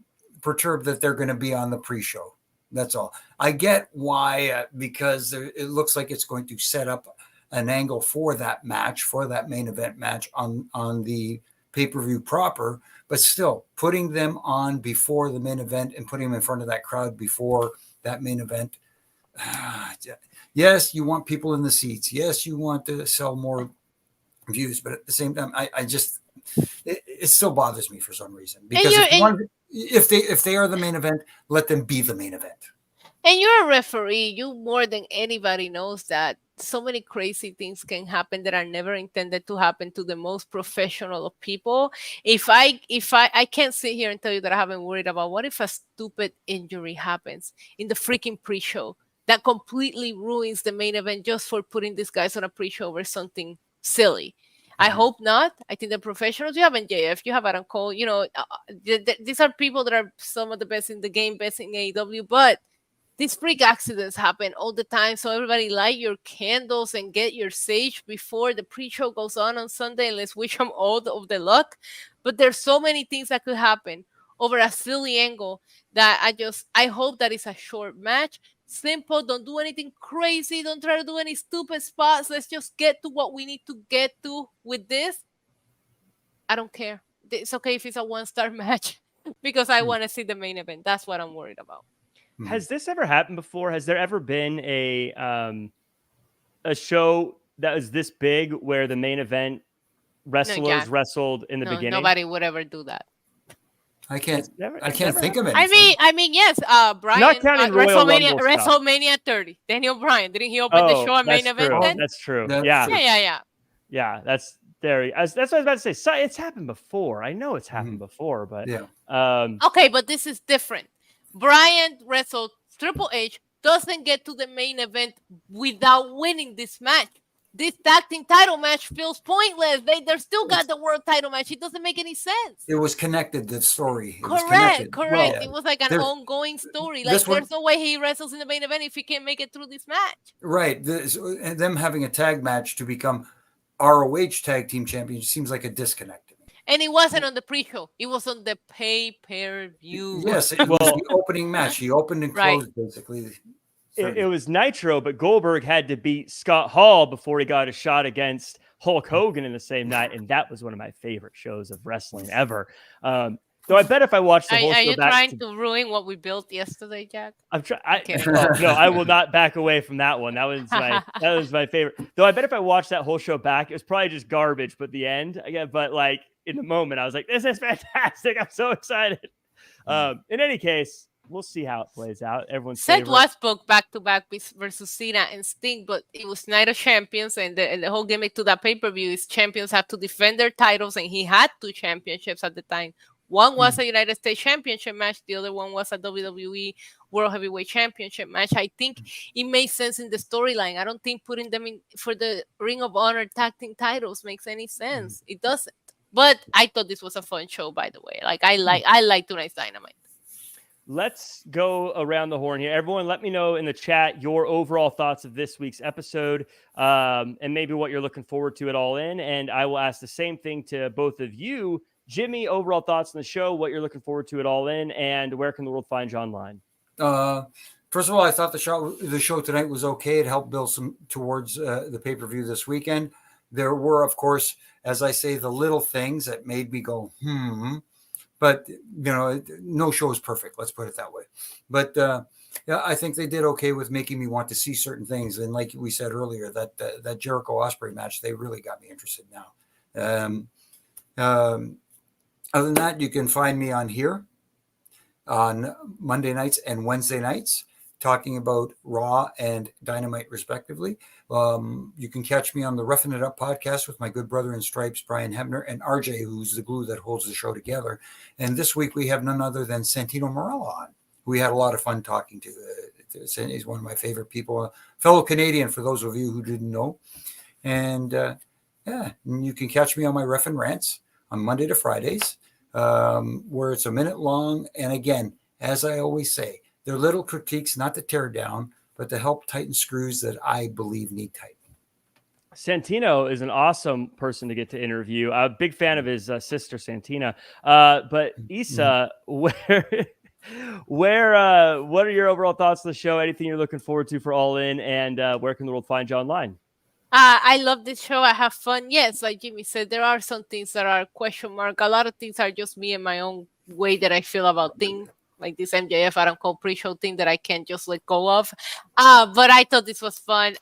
perturbed that they're going to be on the pre-show. That's all. I get why, because it looks like it's going to set up an angle for that match, for that main event match on the pay-per-view proper, but still putting them on before the main event and putting them in front of that crowd before that main event. Yes, you want people in the seats. Yes, you want to sell more views, but at the same time, I just, it still bothers me for some reason, because if they are the main event, let them be the main event. And you're a referee. You more than anybody knows that so many crazy things can happen that are never intended to happen to the most professional of people. If I can't sit here and tell you that I haven't worried about what if a stupid injury happens in the freaking pre-show that completely ruins the main event just for putting these guys on a pre-show over something silly. I hope not. I think the professionals, you have NJF, you have Adam Cole, these are people that are some of the best in the game, best in AEW, but these freak accidents happen all the time. So everybody light your candles and get your sage before the pre-show goes on Sunday, and let's wish them all of the luck. But there's so many things that could happen over a silly angle that I hope that it's a short match. Simple, don't do anything crazy, don't try to do any stupid spots. Let's just get to what we need to get to with this. I don't care. It's okay if it's a 1-star match because I want to see the main event. That's what I'm worried about. Has this ever happened before? Has there ever been a show that was this big where the main event wrestlers wrestled in the beginning? Nobody would ever do that. I can't think of it. I mean, yes. Brian, not counting WrestleMania 30. Daniel Bryan, didn't he open the show at main event? Then? That's true. Yeah. That's there. That's what I was about to say. It's happened before. I know it's happened before, but okay, but this is different. Brian wrestled Triple H, doesn't get to the main event without winning this match. This tag team title match feels pointless. They're still got the world title match. It doesn't make any sense. It was connected, the story. Correct. Well, it was like an ongoing story. Like there's no way he wrestles in the main event if he can't make it through this match. Right. And them having a tag match to become ROH tag team champion seems like a disconnect. And it wasn't on the pre-show. It was on the pay-per-view. Yes, it was the opening match. He opened and closed, basically. It was Nitro, but Goldberg had to beat Scott Hall before he got a shot against Hulk Hogan in the same night, and that was one of my favorite shows of wrestling ever. So I bet if I watched the whole show, are you trying to ruin what we built yesterday, Jack? I'm trying. No, I will not back away from that one. That was my favorite. Though I bet if I watched that whole show back, it was probably just garbage. But the end, again, but like in the moment, I was like, "This is fantastic! I'm so excited." In any case, we'll see how it plays out. Everyone's Seth was booked back-to-back versus Cena and Sting, but it was Night of Champions, and the whole gimmick to that pay-per-view is champions have to defend their titles, and he had 2 championships at the time. One was a United States Championship match. The other one was a WWE World Heavyweight Championship match. I think it makes sense in the storyline. I don't think putting them in for the Ring of Honor tag team titles makes any sense. It doesn't. But I thought this was a fun show, by the way. Like I like tonight's Dynamite. Let's go around the horn here. Everyone, let me know in the chat your overall thoughts of this week's episode, and maybe what you're looking forward to at All In. And I will ask the same thing to both of you. Jimmy, overall thoughts on the show, what you're looking forward to at All In, and where can the world find you online? First of all, I thought the show tonight was okay. It helped build some towards the pay-per-view this weekend. There were, of course, as I say, the little things that made me go, But, no show is perfect. Let's put it that way. But, I think they did okay with making me want to see certain things. And like we said earlier, that Jericho-Ospreay match, they really got me interested now. Other than that, you can find me on here on Monday nights and Wednesday nights talking about Raw and Dynamite respectively. You can catch me on the Roughing It Up podcast with my good brother in stripes, Brian Hebner, and RJ, who's the glue that holds the show together. And this week we have none other than Santino Marella on. We had a lot of fun talking to. He's one of my favorite people, a fellow Canadian for those of you who didn't know. And you can catch me on my Ref and Rants on Monday to Fridays, where it's a minute long. And again, As I always say, they're little critiques, not to tear down, but to help tighten screws that I believe need tighten. Santino is an awesome person to get to interview. I'm a big fan of his sister Santina. But Issa, what are your overall thoughts on the show? Anything you're looking forward to for All In, and where can the world find you online? I love this show. I have fun. Yes, like Jimmy said, there are some things that are question mark. A lot of things are just me and my own way that I feel about things. Like this MJF Adam Cole pre-show thing that I can't just let go of. But I thought this was fun.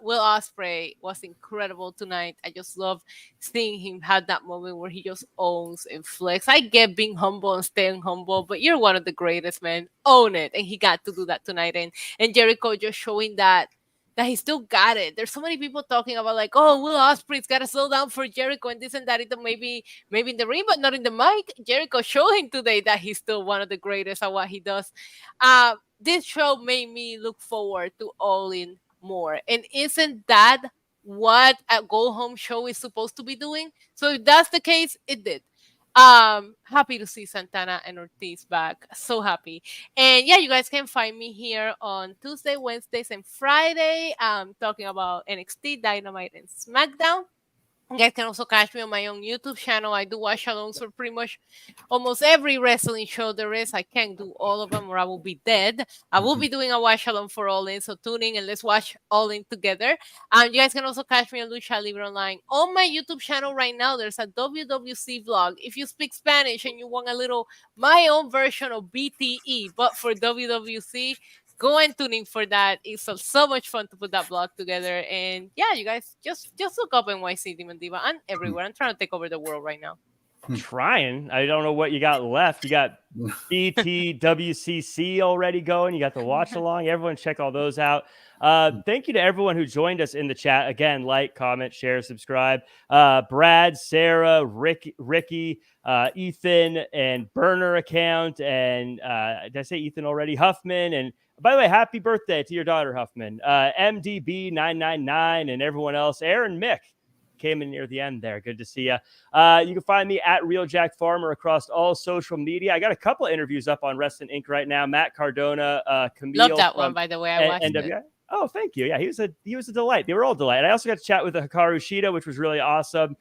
Will Ospreay was incredible tonight. I just love seeing him have that moment where he just owns and flex. I get being humble and staying humble, but you're one of the greatest, man. Own it. And he got to do that tonight. And Jericho just showing that he still got it. There's so many people talking about like, oh, Will Ospreay's got to slow down for Jericho and this and that. Maybe in the ring, but not in the mic. Jericho showed him today that he's still one of the greatest at what he does. This show made me look forward to All In more. And isn't that what a go home show is supposed to be doing? So if that's the case, it did. Happy to see Santana and Ortiz back. So happy. And yeah, you guys can find me here on Tuesday, Wednesdays, and Friday. Talking about NXT, Dynamite, and SmackDown. You guys can also catch me on my own YouTube channel. I do watch alongs for pretty much almost every wrestling show there is. I can't do all of them or I will be dead. I will be doing a watch along for All In, so tune in and let's watch All In together. You guys can also catch me on Lucha Libre Online. On my YouTube channel right now, there's a WWC vlog. If you speak Spanish and you want a little, my own version of BTE, but for WWC, go and tune in for that. It's so much fun to put that blog together. And yeah, you guys just look up NYC Demon Diva. I'm everywhere. I'm trying to take over the world right now. Trying. I don't know what you got left. You got BTWCC already going. You got the watch along. Everyone check all those out. Thank you to everyone who joined us in the chat. Again, like, comment, share, subscribe. Brad, Sarah, Ricky, Ethan, and Burner account. And did I say Ethan already? Huffman. And by the way, happy birthday to your daughter, Huffman. MDB999 and everyone else. Aaron Mick came in near the end there. Good to see you. You can find me at Real Jack Farmer across all social media. I got a couple of interviews up on Wrestling Inc. right now. Matt Cardona, Camille. Love that one, by the way. I watched it. Oh, thank you. Yeah, he was a delight. They were all delight. I also got to chat with Hikaru Shida, which was really awesome.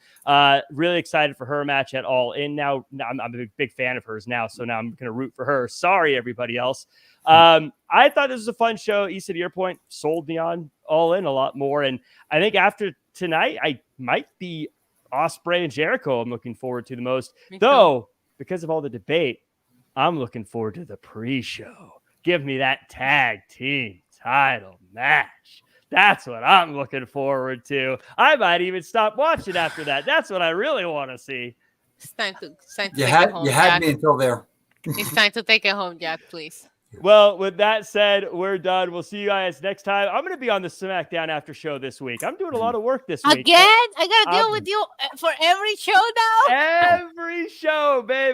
Really excited for her match at All In. Now I'm a big fan of hers now, so now I'm going to root for her. Sorry, everybody else. I thought this was a fun show. Issa, to your point, sold me on All In a lot more. And I think after tonight, I might be Ospreay and Jericho I'm looking forward to the most. Though, because of all the debate, I'm looking forward to the pre-show. Give me that tag team title match. That's what I'm looking forward to. I might even stop watching after that. That's what I really want to see. It's time to you had me until there. It's time to take it home, Jack, please. Well, with that said, we're done. We'll see you guys next time. I'm going to be on the SmackDown After Show this week. I'm doing a lot of work this week. Again? I got to deal with you for every show now? Every show, baby.